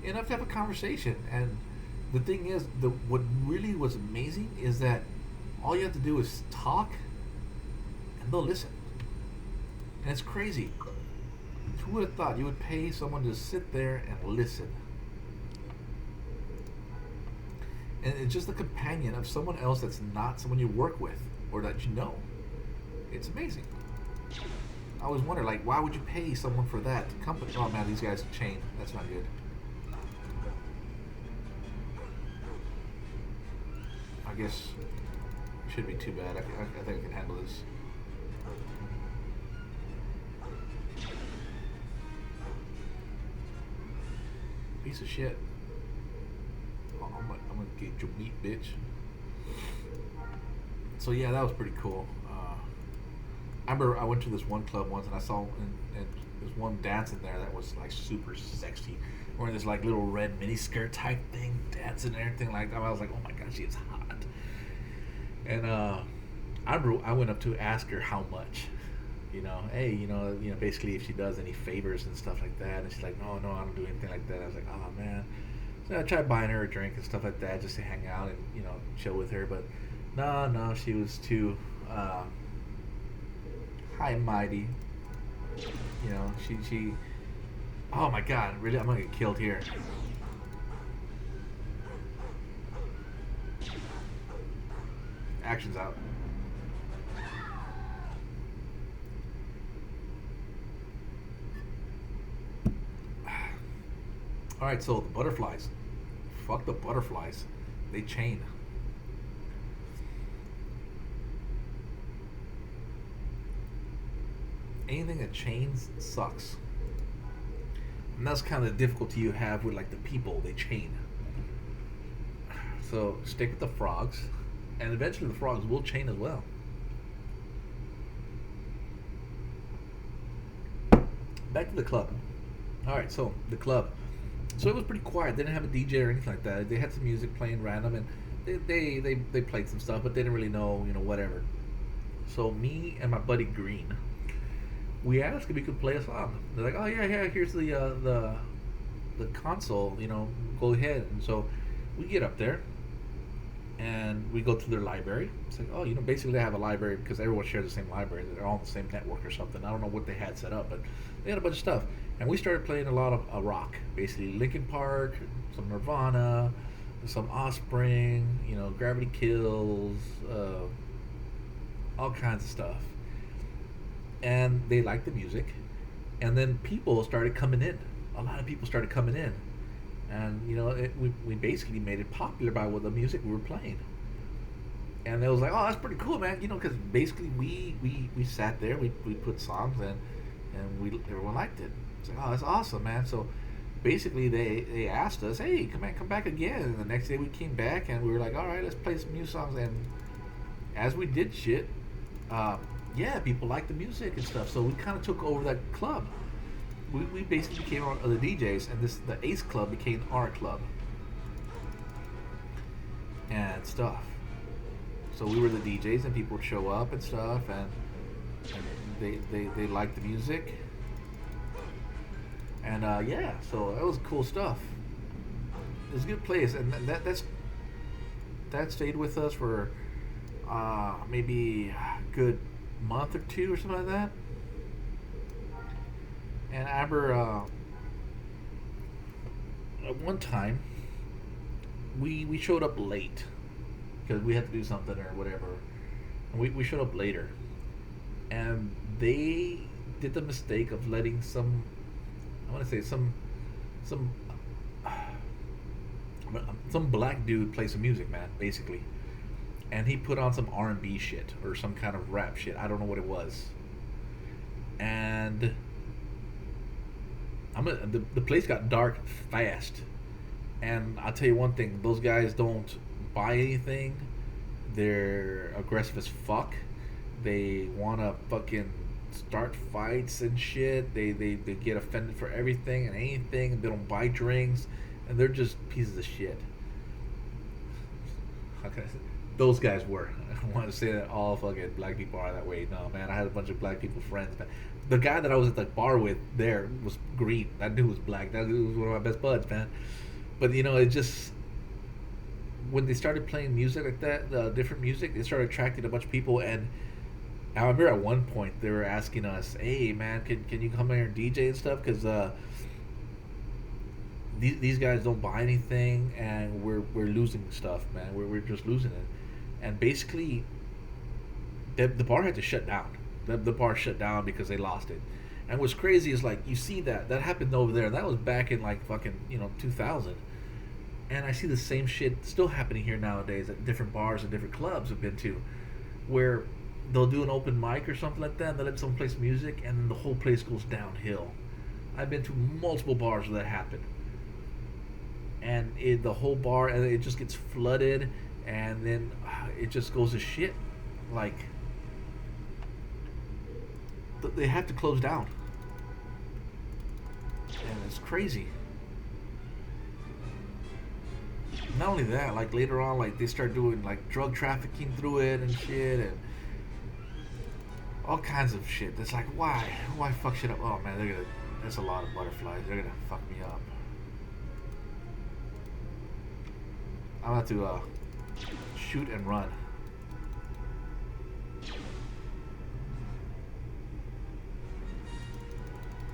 enough to have a conversation. And the thing is, what really was amazing is that all you have to do is talk, and they'll listen. And it's crazy. Who would have thought you would pay someone to sit there and listen? And it's just a companion of someone else that's not someone you work with or that you know. It's amazing. I always wonder, like, why would you pay someone for that company? Oh man, these guys are chained. That's not good. I guess it shouldn't be too bad. I think I can handle this. Piece of shit. Oh, I'm gonna get your meat, bitch. So yeah, that was pretty cool. I remember I went to this one club once and I saw and there's one dance in there that was like super sexy, wearing this like little red miniskirt type thing, dancing and everything like that. I was like, oh my god, she is hot. And I went up to ask her how much. Hey, basically if she does any favors and stuff like that. And she's like, no, I don't do anything like that. I was like, oh man. So I tried buying her a drink and stuff like that just to hang out and chill with her. But no, she was too high and mighty. She. Oh my god, really? I'm gonna get killed here. Action's out. Alright, so the butterflies. Fuck the butterflies. They chain. Anything that chains sucks. And that's kind of the difficulty you have with like the people, they chain. So stick with the frogs, and eventually the frogs will chain as well. Back to the club. Alright, so the club. So it was pretty quiet. They didn't have a DJ or anything like that. They had some music playing random, and they played some stuff, but they didn't really know, whatever. So me and my buddy Green, we asked if we could play a song. They're like, oh yeah, here's the console, go ahead. And so we get up there, and we go to their library. It's like, oh, basically they have a library because everyone shares the same library. They're all on the same network or something. I don't know what they had set up, but they had a bunch of stuff. And we started playing a lot of rock, basically Linkin Park, some Nirvana, some Offspring, Gravity Kills, all kinds of stuff. And they liked the music. And then people started coming in. A lot of people started coming in. And, we basically made it popular by the music we were playing. And it was like, oh, that's pretty cool, man. Because basically we sat there, we put songs, and everyone liked it. It's like, oh, that's awesome, man. So basically they asked us, hey, come back again. And the next day we came back, and we were like, all right, let's play some new songs. And as we did shit, yeah, people liked the music and stuff. So we kind of took over that club. We basically became one of the DJs, and the Ace Club became our club and stuff. So we were the DJs, and people would show up and stuff, and they liked the music, and yeah, so that was cool stuff. It was a good place, and that stayed with us for maybe a good month or two or something like that. And I remember at one time we showed up late because we had to do something or whatever. And we showed up later, and they did the mistake of letting I want to say some some black dude play some music, man, basically. And he put on some R&B shit or some kind of rap shit. I don't know what it was. And the place got dark fast. And I'll tell you one thing: those guys don't buy anything. They're aggressive as fuck. They wanna fucking start fights and shit. They get offended for everything and anything. They don't buy drinks, and they're just pieces of shit. How can I say? Those guys were. I don't want to say that all fucking black people are that way. No, man. I had a bunch of black people friends, man. The guy that I was at the bar with there was green. That dude was black. That dude was one of my best buds, man. But you know, it just when they started playing music like that, different music, they started attracting a bunch of people. And I remember at one point they were asking us, "Hey, man, can you come here and DJ and stuff? Because these guys don't buy anything, and we're losing stuff, man. We're just losing it." And basically, the bar had to shut down. The bar shut down because they lost it. And what's crazy is like you see that happened over there. That was back in like fucking 2000. And I see the same shit still happening here nowadays at different bars and different clubs I've been to, where they'll do an open mic or something like that, and they'll let someone play some music, and then the whole place goes downhill. I've been to multiple bars where that happened, and the whole bar, and it just gets flooded, and then it just goes to shit. Like they have to close down, and it's crazy. Not only that, like later on, like they start doing like drug trafficking through it and shit, and all kinds of shit. That's like, why fuck shit up? Oh man, that's a lot of butterflies. They're gonna fuck me up. I'm about to shoot and run.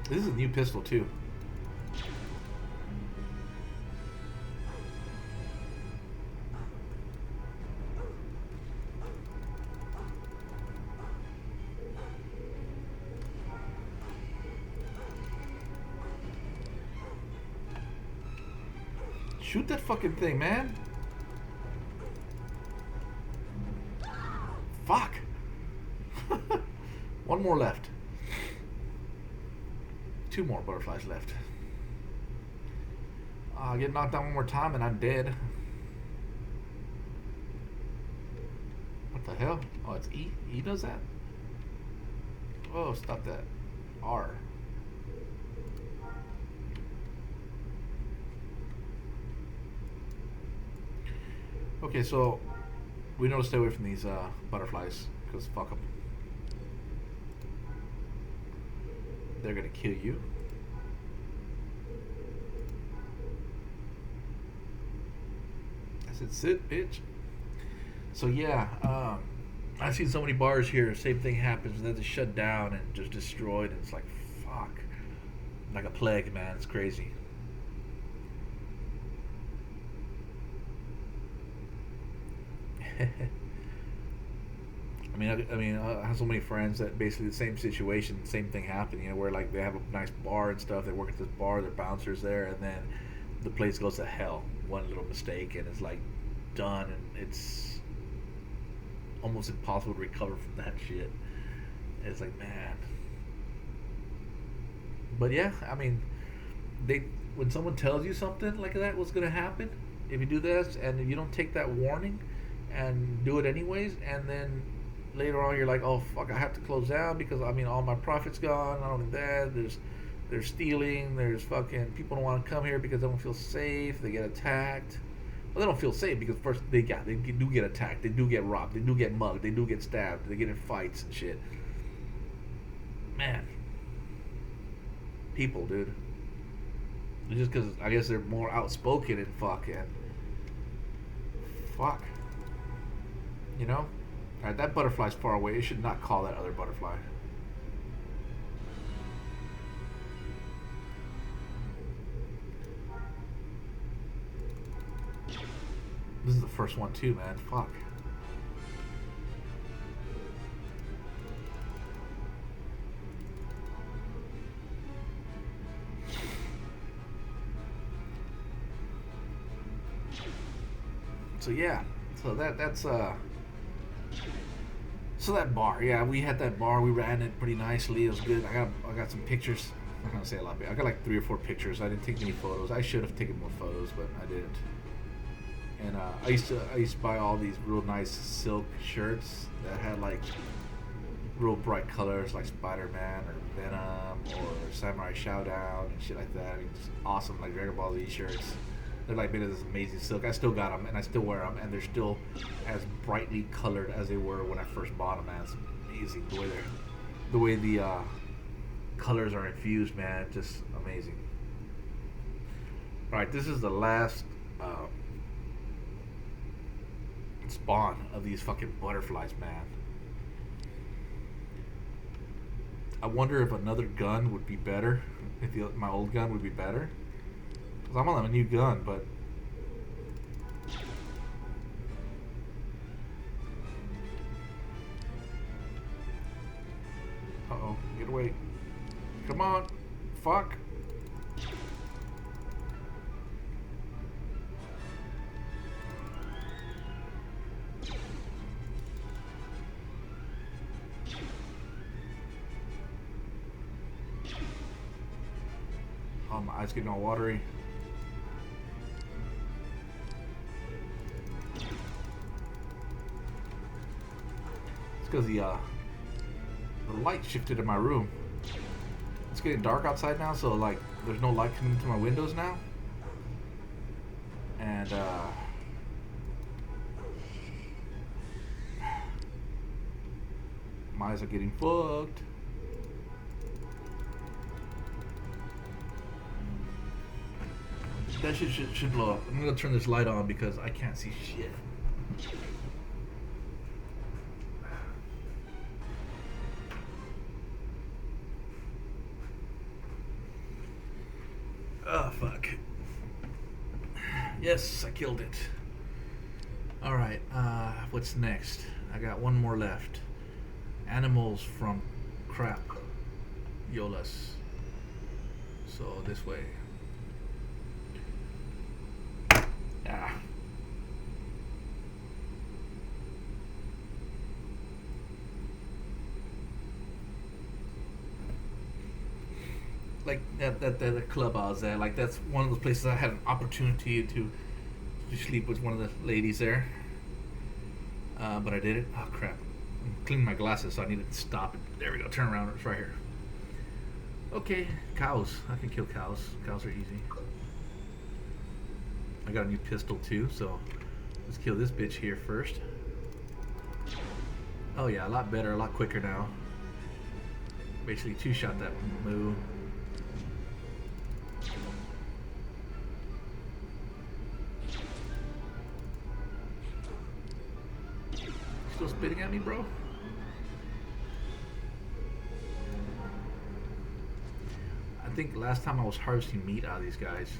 This is a new pistol too. Shoot that fucking thing, man. Fuck. One more left. Two more butterflies left. I'll get knocked down one more time and I'm dead. What the hell? Oh, it's E? E does that? Oh, stop that. R. Okay, so we know to stay away from these butterflies because fuck them. They're gonna kill you. I said, sit, bitch. So yeah, I've seen so many bars here. Same thing happens. They're just shut down and just destroyed. And it's like, fuck, like a plague, man. It's crazy. I have so many friends that basically the same situation, same thing happened. Where like they have a nice bar and stuff. They work at this bar, they're bouncers there, and then the place goes to hell. One little mistake, and it's like done, and it's almost impossible to recover from that shit. It's like, man. But yeah, I mean, when someone tells you something like that, what's gonna happen if you do this and you don't take that warning and do it anyways, and then later on you're like, oh fuck, I have to close down because all my profit's gone. Not only that, there's stealing, there's fucking people don't want to come here because they don't feel safe, they get attacked, Well, they don't feel safe because first they do get attacked, they do get robbed, they do get mugged, they do get stabbed, they get in fights and shit. Man, people, dude. Just because I guess they're more outspoken and fuck, you know. All right, that butterfly's far away. You should not call that other butterfly. This is the first one too, man. Fuck. So yeah, so that's so that bar, yeah, we had that bar. We ran it pretty nicely. It was good. I got some pictures. I'm not gonna say a lot, but I got like 3 or 4 pictures. I didn't take many photos. I should have taken more photos, but I didn't. And I used to buy all these real nice silk shirts that had like real bright colors like Spider-Man or Venom or Samurai Showdown and shit like that. I mean, just awesome like Dragon Ball Z shirts. They're like made of this amazing silk. I still got them and I still wear them, and they're still as brightly colored as they were when I first bought them. Man, it's amazing the way the colors are infused, man. Just amazing. All right, this is the last spawn of these fucking butterflies, man. I wonder if another gun would be better. If my old gun would be better. Cause I'm on a new gun, but uh-oh, get away. Come on. Fuck. Oh, my eyes getting all watery. It's because the light shifted in my room. It's getting dark outside now, so like there's no light coming into my windows now. And my eyes are getting fucked. That shit should blow up. I'm gonna turn this light on because I can't see shit. Oh, fuck. Yes, I killed it. Alright, what's next? I got one more left. Animals from crap. Yolas. So, this way. Ah. Like that club I was at, like that's one of those places I had an opportunity to sleep with one of the ladies there. But I did it. Oh crap. I'm cleaning my glasses, so I needed to stop it. There we go. Turn around. It's right here. Okay, cows. I can kill cows. Cows are easy. I got a new pistol too, so let's kill this bitch here first. Oh yeah, a lot better, a lot quicker now. Basically two-shot that moo. Still spitting at me, bro? I think last time I was harvesting meat out of these guys.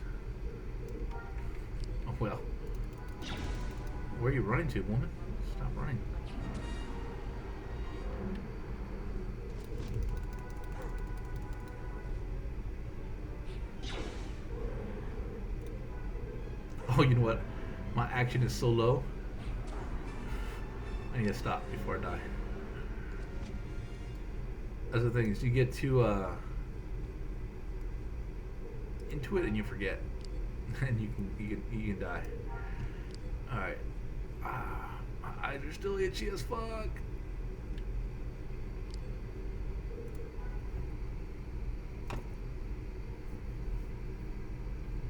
Oh well. Where are you running to, woman? Stop running. Oh, you know what? My action is so low. I need to stop before I die. That's the thing, is you get too into it and you forget. And you can die. Alright. My eyes are still itchy as fuck.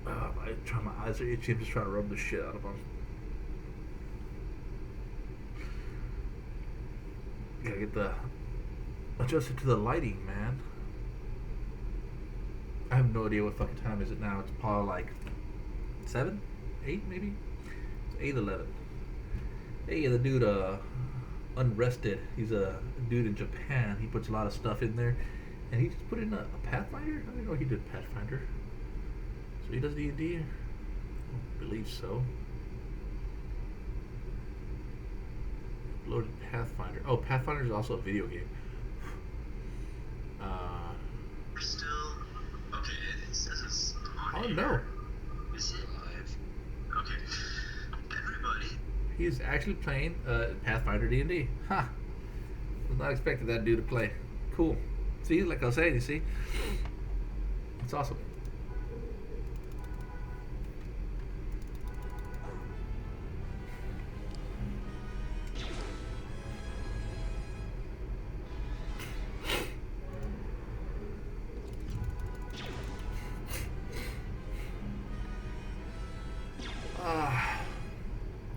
Oh my My eyes are itchy. I'm just trying to rub the shit out of them. Gotta get the adjusted to the lighting, man. I have no idea what fucking time is it now. It's probably like 7, 8 maybe. It's 8:11. Hey, the dude, Unrested. He's a dude in Japan. He puts a lot of stuff in there, and he just put in a Pathfinder. I didn't know he did Pathfinder. So he does D&D. I believe so. Loaded Pathfinder. Oh, Pathfinder is also a video game. We're still okay. It says it's on. Oh no. Is it live? Okay. Everybody. He's actually playing Pathfinder D&D. Ha! Was not expecting that dude to play. Cool. See, like I was saying, you see, it's awesome.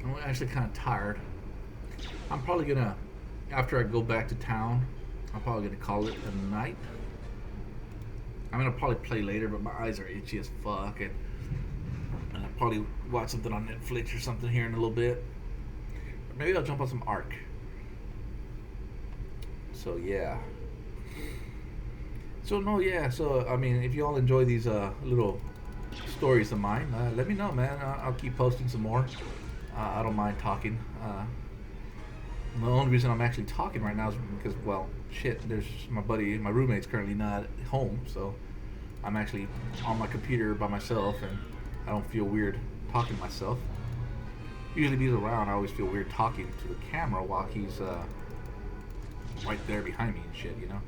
I'm actually kind of tired. I'm probably gonna, after I go back to town, I'm probably gonna call it a night. I'm gonna probably play later, but my eyes are itchy as fuck, and I'll probably watch something on Netflix or something here in a little bit. Or maybe I'll jump on some Ark. So yeah. So no, yeah. So I mean, if you all enjoy these little stories of mine, let me know, man. I'll keep posting some more. I don't mind talking. The only reason I'm actually talking right now is because, well, shit, there's my buddy, my roommate's currently not home, so I'm actually on my computer by myself, and I don't feel weird talking to myself. Usually if he's around, I always feel weird talking to the camera while he's right there behind me and shit, you know?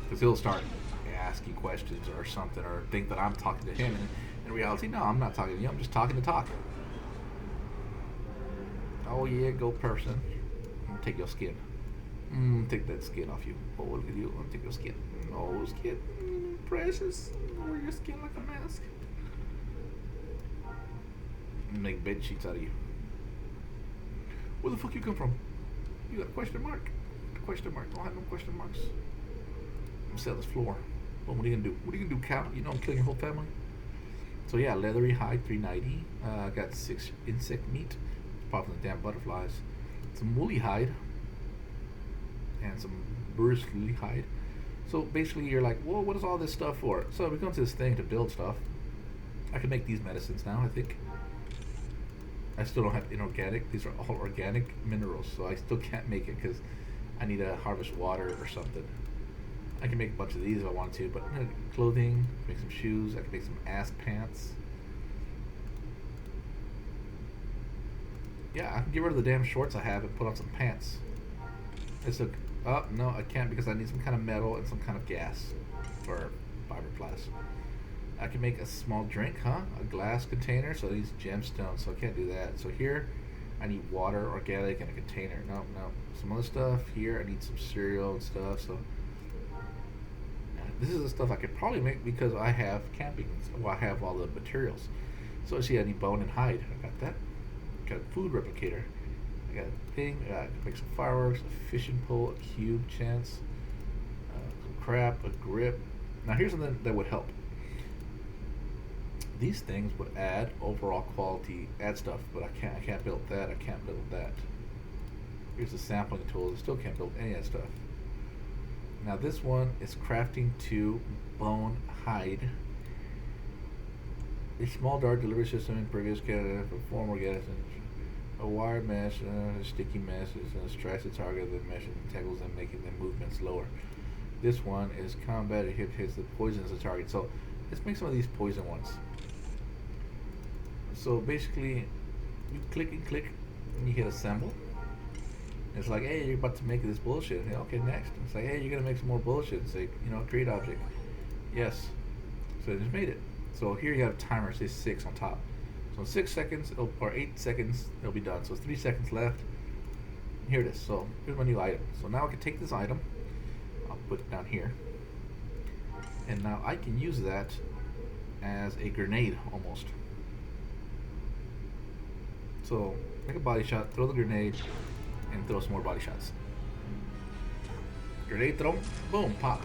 Because he'll start asking questions or something, or think that I'm talking to him, and in reality, no, I'm not talking to you, I'm just talking to talk. Oh yeah, go person. I'm gonna take your skin. Take that skin off you. Oh, look at you. I'm gonna take your skin. Oh, skin. Precious. Wear your skin like a mask. Make bed sheets out of you. Where the fuck you come from? You got a question mark? Question mark. Don't have no question marks. I'm gonna sell this floor. Well, what are you gonna do? What are you gonna do, cow? You know I'm killing your whole family? So yeah, leathery hide, 390. Got 6 insect meat. Apart from the damn butterflies. Some woolly hide. And some bristly hide. So basically you're like, well, what is all this stuff for? So we come to this thing to build stuff. I can make these medicines now, I think. I still don't have inorganic. These are all organic minerals, so I still can't make it because I need to harvest water or something. I can make a bunch of these if I want to, but clothing, make some shoes, I can make some ass pants. Yeah, I can get rid of the damn shorts I have and put on some pants. It's a, oh, no, I can't because I need some kind of metal and some kind of gas for fiberglass. I can make a small drink, huh? A glass container, so these gemstones, so I can't do that. So here, I need water, organic, and a container. No. Some other stuff. Here, I need some cereal and stuff, so. This is the stuff I could probably make because I have camping. Well, I have all the materials. So see, I need bone and hide. I got that. Got a food replicator. I got a thing. I can make some fireworks, a fishing pole, a cube chance, some crap, a grip. Now here's something that would help. These things would add overall quality, add stuff, but I can't build that. I can't build that. Here's the sampling tools. I still can't build any of that stuff. Now this one is crafting to bone hide. A small dart delivery system in previous category for form organic. A wire mesh, sticky meshes, strikes the target, then meshes and tangles them, making them movement slower. This one is combat. It hits the poisons the target. So let's make some of these poison ones. So basically, you click and click, and you hit assemble. It's like, hey, you're about to make this bullshit. Hey, okay, next. It's like, hey, you're gonna make some more bullshit. It's like, create object. Yes. So I just made it. So here you have a timer, say 6 on top. So in 6 seconds, or 8 seconds, it'll be done. So 3 seconds left. Here it is. So here's my new item. So now I can take this item, I'll put it down here, and now I can use that as a grenade almost. So make a body shot, throw the grenade, and throw some more body shots. Grenade throw, boom, pop.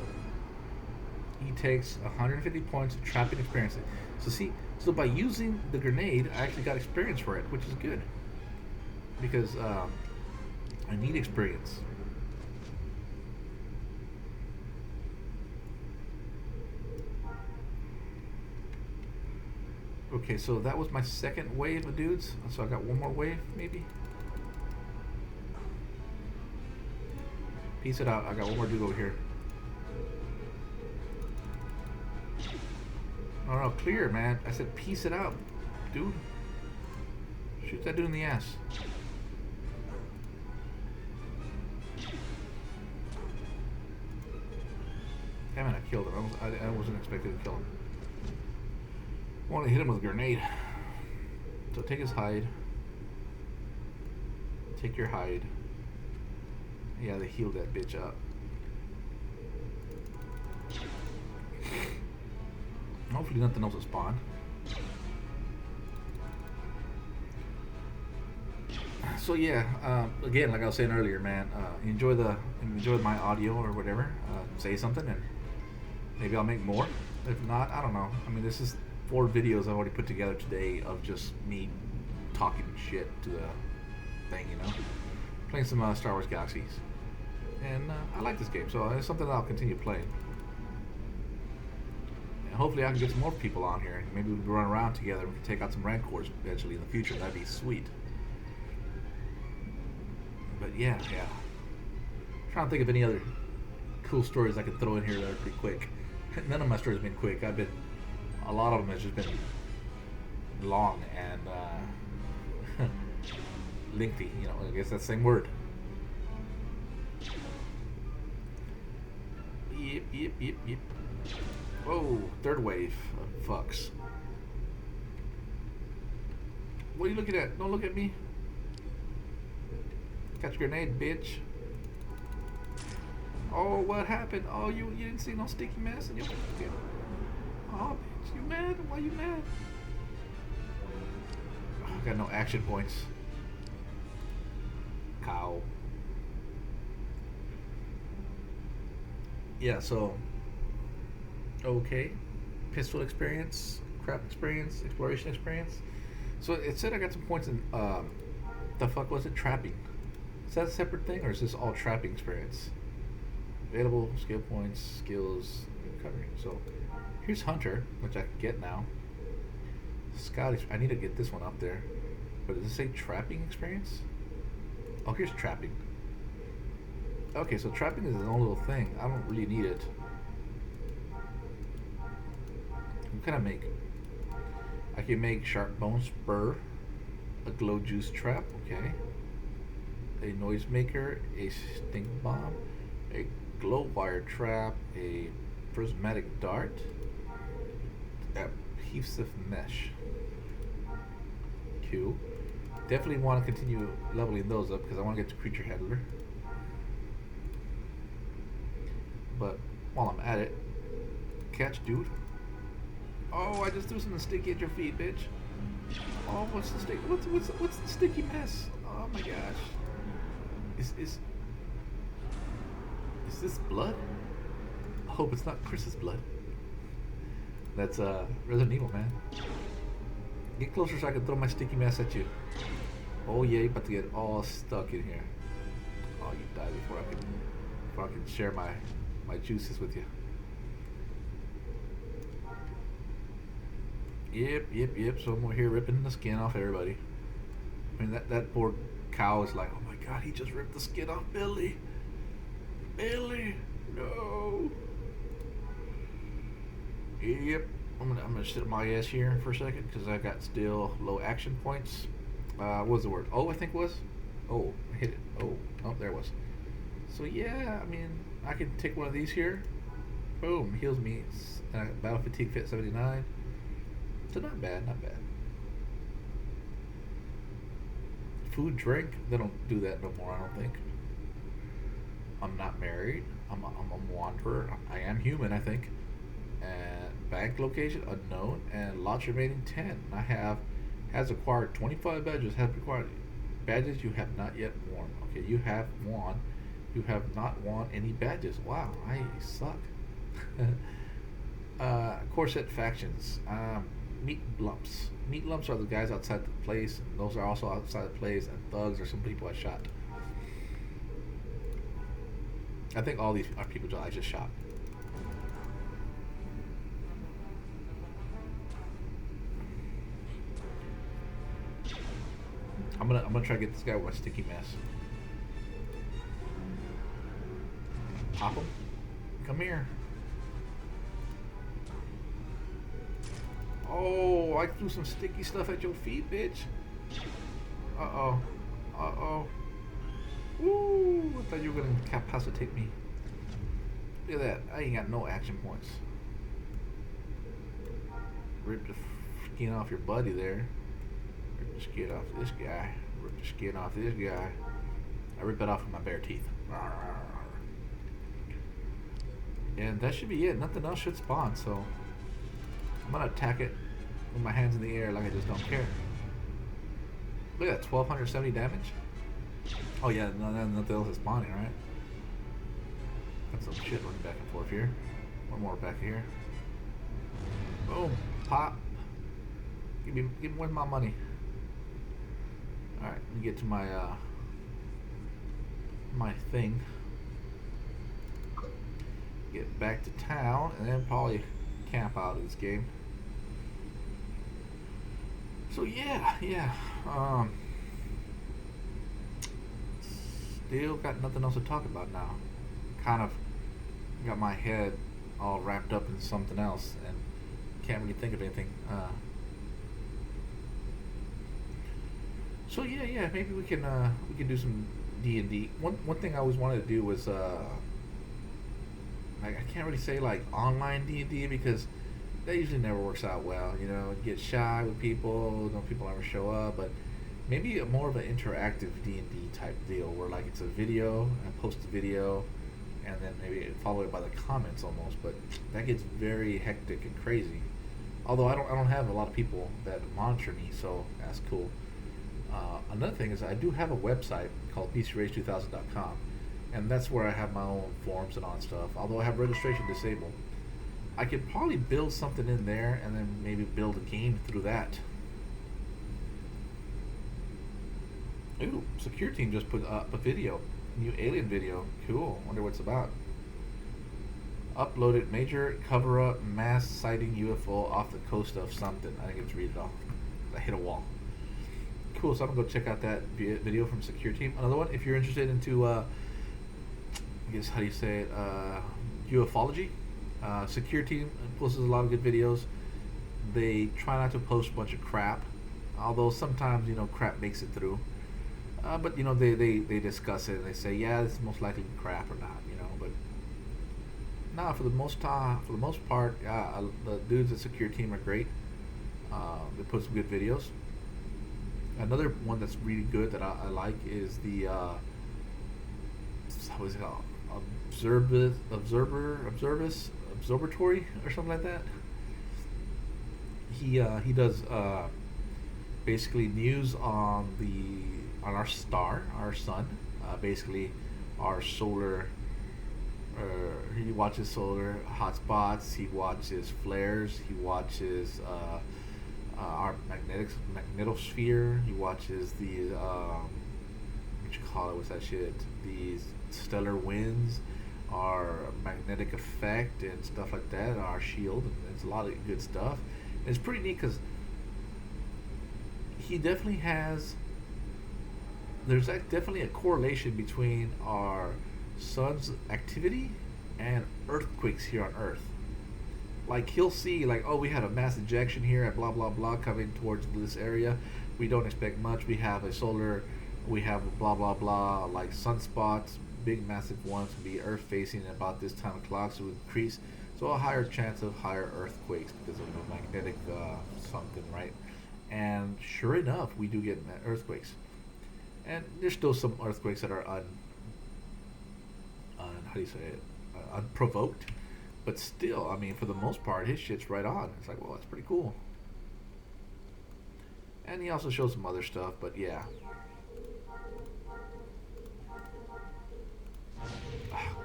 He takes 150 points of trapping experience. So see, so by using the grenade, I actually got experience for it, which is good. Because I need experience. Okay, so that was my second wave of dudes. So I got one more wave, maybe? Piece it out. I got one more dude over here. No, clear, man. I said piece it out, dude. Shoot that dude in the ass. Damn it, I killed him. I wasn't expecting to kill him. I want to hit him with a grenade. So take his hide. Take your hide. Yeah, they healed that bitch up. Hopefully nothing else will spawn. So yeah, again, like I was saying earlier, man, enjoy my audio or whatever. Say something, and maybe I'll make more. If not, I don't know. I mean, this is 4 videos I've already put together today of just me talking shit to the thing, you know, playing some Star Wars Galaxies, and I like this game, so it's something that I'll continue playing. And hopefully, I can get some more people on here. Maybe we can run around together. We can take out some Rancors eventually in the future. That'd be sweet. But yeah. I'm trying to think of any other cool stories I could throw in here that are pretty quick. None of my stories have been quick. A lot of them has just been long and lengthy. You know, I guess that's the same word. Yep. Whoa, third wave of fucks. What are you looking at? Don't look at me. Catch a grenade, bitch. Oh, what happened? Oh, you didn't see no sticky mess in your pocket. Oh, bitch, you mad? Why you mad? Oh, I got no action points. Cow. Yeah, so okay. Pistol experience, crap experience, exploration experience. So it said I got some points in the fuck was it? Trapping. Is that a separate thing, or is this all trapping experience? Available skill points, skills, recovery. So here's Hunter, which I can get now. Scout, I need to get this one up there. But does it say trapping experience? Oh, here's trapping. Okay, so trapping is its own little thing. I don't really need it. What can I make? I can make sharp bone spur, a glow juice trap, okay. A noisemaker, a stink bomb, a glow wire trap, a prismatic dart, adhesive mesh. Q. Definitely want to continue leveling those up because I want to get to creature handler. But while I'm at it, catch, dude. Oh, I just threw something sticky at your feet, bitch. Oh, what's the stick? What's the sticky mess? Oh my gosh. Is this blood? I hope it's not Chris's blood. That's Resident Evil, man. Get closer so I can throw my sticky mess at you. Oh yeah, you're about to get all stuck in here. Oh, you die before I can share my juices with you. Yep. So I'm over here ripping the skin off everybody. I mean that poor cow is like, oh my god, he just ripped the skin off Billy. Billy, no. Yep. I'm gonna sit my ass here for a second because I got still low action points. What was the word? Oh, I think it was. Oh, I hit it. Oh, there it was. So yeah, I mean, I can take one of these here. Boom, heals me. Battle fatigue fit 79. So not bad. Food, drink. They don't do that no more, I don't think. I'm not married. I'm a wanderer. I am human, I think. And bank location unknown, and lots remaining 10. I have has acquired 25 badges. Have acquired badges you have not yet won. Okay, you have won. You have not won any badges. Wow, I suck. Corset factions. Meat lumps. Meat lumps are the guys outside the place, and those are also outside the place. And thugs are some people I shot. I think all these are people I just shot. I'm gonna try to get this guy with my sticky mess. Pop him. Come here. Oh, I threw some sticky stuff at your feet, bitch. Uh-oh. Uh-oh. Woo! I thought you were gonna incapacitate me. Look at that. I ain't got no action points. Rip the skin off your buddy there. Rip the skin off this guy. Rip the skin off this guy. I rip it off with my bare teeth. And that should be it. Nothing else should spawn, so I'm gonna attack it with my hands in the air like I just don't care. Look at that, 1270 damage. Oh yeah, nothing else is spawning, right? Got some shit running back and forth here. One more back here. Boom, pop. Give me where's my money? All right, let me get to my my thing. Get back to town, and then probably camp out of this game. So yeah. Still got nothing else to talk about now. Kind of got my head all wrapped up in something else, and can't really think of anything. So yeah, maybe we can do some D&D. One thing I always wanted to do was like, I can't really say like online D&D because that usually never works out well. You know, you get shy with people, no people ever show up. But maybe more of an interactive D&D type deal where like it's a video, I post a video, and then maybe follow it by the comments almost. But that gets very hectic and crazy. Although I don't have a lot of people that monitor me, so that's cool. Another thing is I do have a website called bcrage2000.com, and that's where I have my own forums and all that stuff. Although I have registration disabled, I could probably build something in there and then maybe build a game through that. Ooh, Secure Team just put up a video, new alien video. Cool. Wonder what it's about. Uploaded major cover-up mass sighting UFO off the coast of something. I didn't get to read it all. I hit a wall. Cool, so I'm gonna go check out that video from Secure Team. Another one, if you're interested into, I guess how do you say it, ufology. Secure Team posts a lot of good videos. They try not to post a bunch of crap, although sometimes crap makes it through. But they discuss it and they say, yeah, this is most likely crap or not, But nah, for the most part, the dudes at Secure Team are great. They put some good videos. Another one that's really good that I like is the how is it called? Observatory or something like that. He does basically news on our star, our sun, basically our solar. He watches solar hotspots. He watches flares. He watches our magnetosphere. He watches the what you call it? What's that shit? These stellar winds, our magnetic effect and stuff like that. Our shield. And it's a lot of good stuff. And it's pretty neat because he definitely has. There's definitely a correlation between our sun's activity and earthquakes here on Earth. Like he'll see, like, oh, we had a mass ejection here at blah blah blah coming towards this area. We don't expect much. We have blah blah blah, like sunspots, big massive ones can be Earth facing at about this time of clock, so we increase. So a higher chance of higher earthquakes because of the magnetic something, right? And sure enough, we do get earthquakes. And there's still some earthquakes that are how do you say it? Unprovoked. But still, I mean, for the most part, his shit's right on. It's like, well, that's pretty cool. And he also shows some other stuff, but yeah.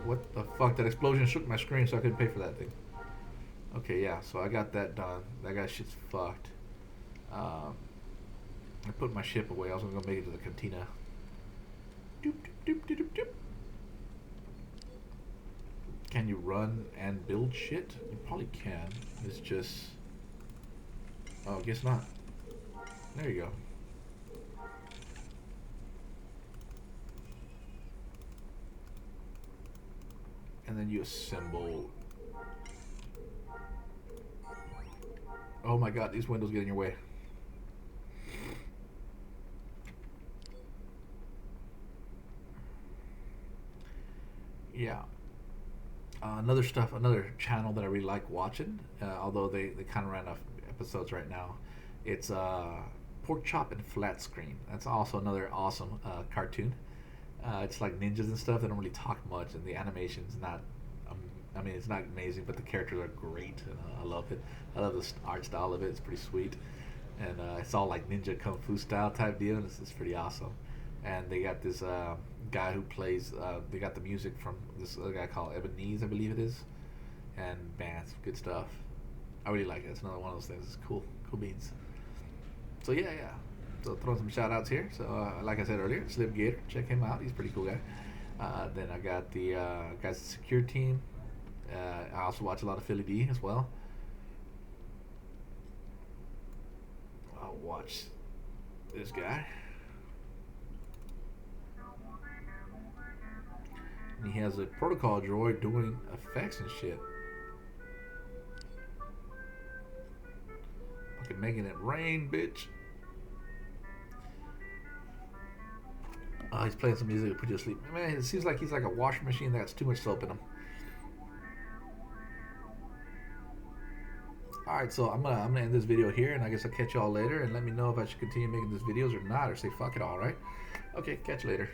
What the fuck? That explosion shook my screen, so I couldn't pay for that thing. Okay, yeah, so I got that done. That guy's shit's fucked. I put my ship away. I was gonna make it to the cantina. Doop, doop, doop, doop, doop. Can you run and build shit? You probably can. It's just... Oh, I guess not. There you go. And then you assemble... Oh my god, these windows get in your way. Yeah. Another channel that I really like watching, although they kind of ran off episodes right now. It's Pork Chop and Flat Screen. That's also another awesome cartoon. It's like ninjas and stuff. They don't really talk much, and the animation's not. I mean, it's not amazing, but the characters are great, and I love it. I love the art style of it. It's pretty sweet, and it's all like ninja kung fu style type deal, and it's pretty awesome. And they got this guy who plays. They got the music from this other guy called Ebenezer, I believe it is, and man, it's good stuff. I really like it. It's another one of those things. It's cool beans. So yeah. So throwing some shout outs here. So like I said earlier, SWGEmu, check him out. He's a pretty cool guy. Then I got the guys at Secure Team. I also watch a lot of Philly D as well. I'll watch this guy. And he has a protocol droid doing effects and shit. Fucking making it rain, bitch. Oh, he's playing some music to put you to sleep. Man, it seems like he's like a washing machine that's too much soap in him. Alright, so I'm gonna end this video here, and I guess I'll catch y'all later, and let me know if I should continue making these videos or not, or say fuck it all, right? Okay, catch you later.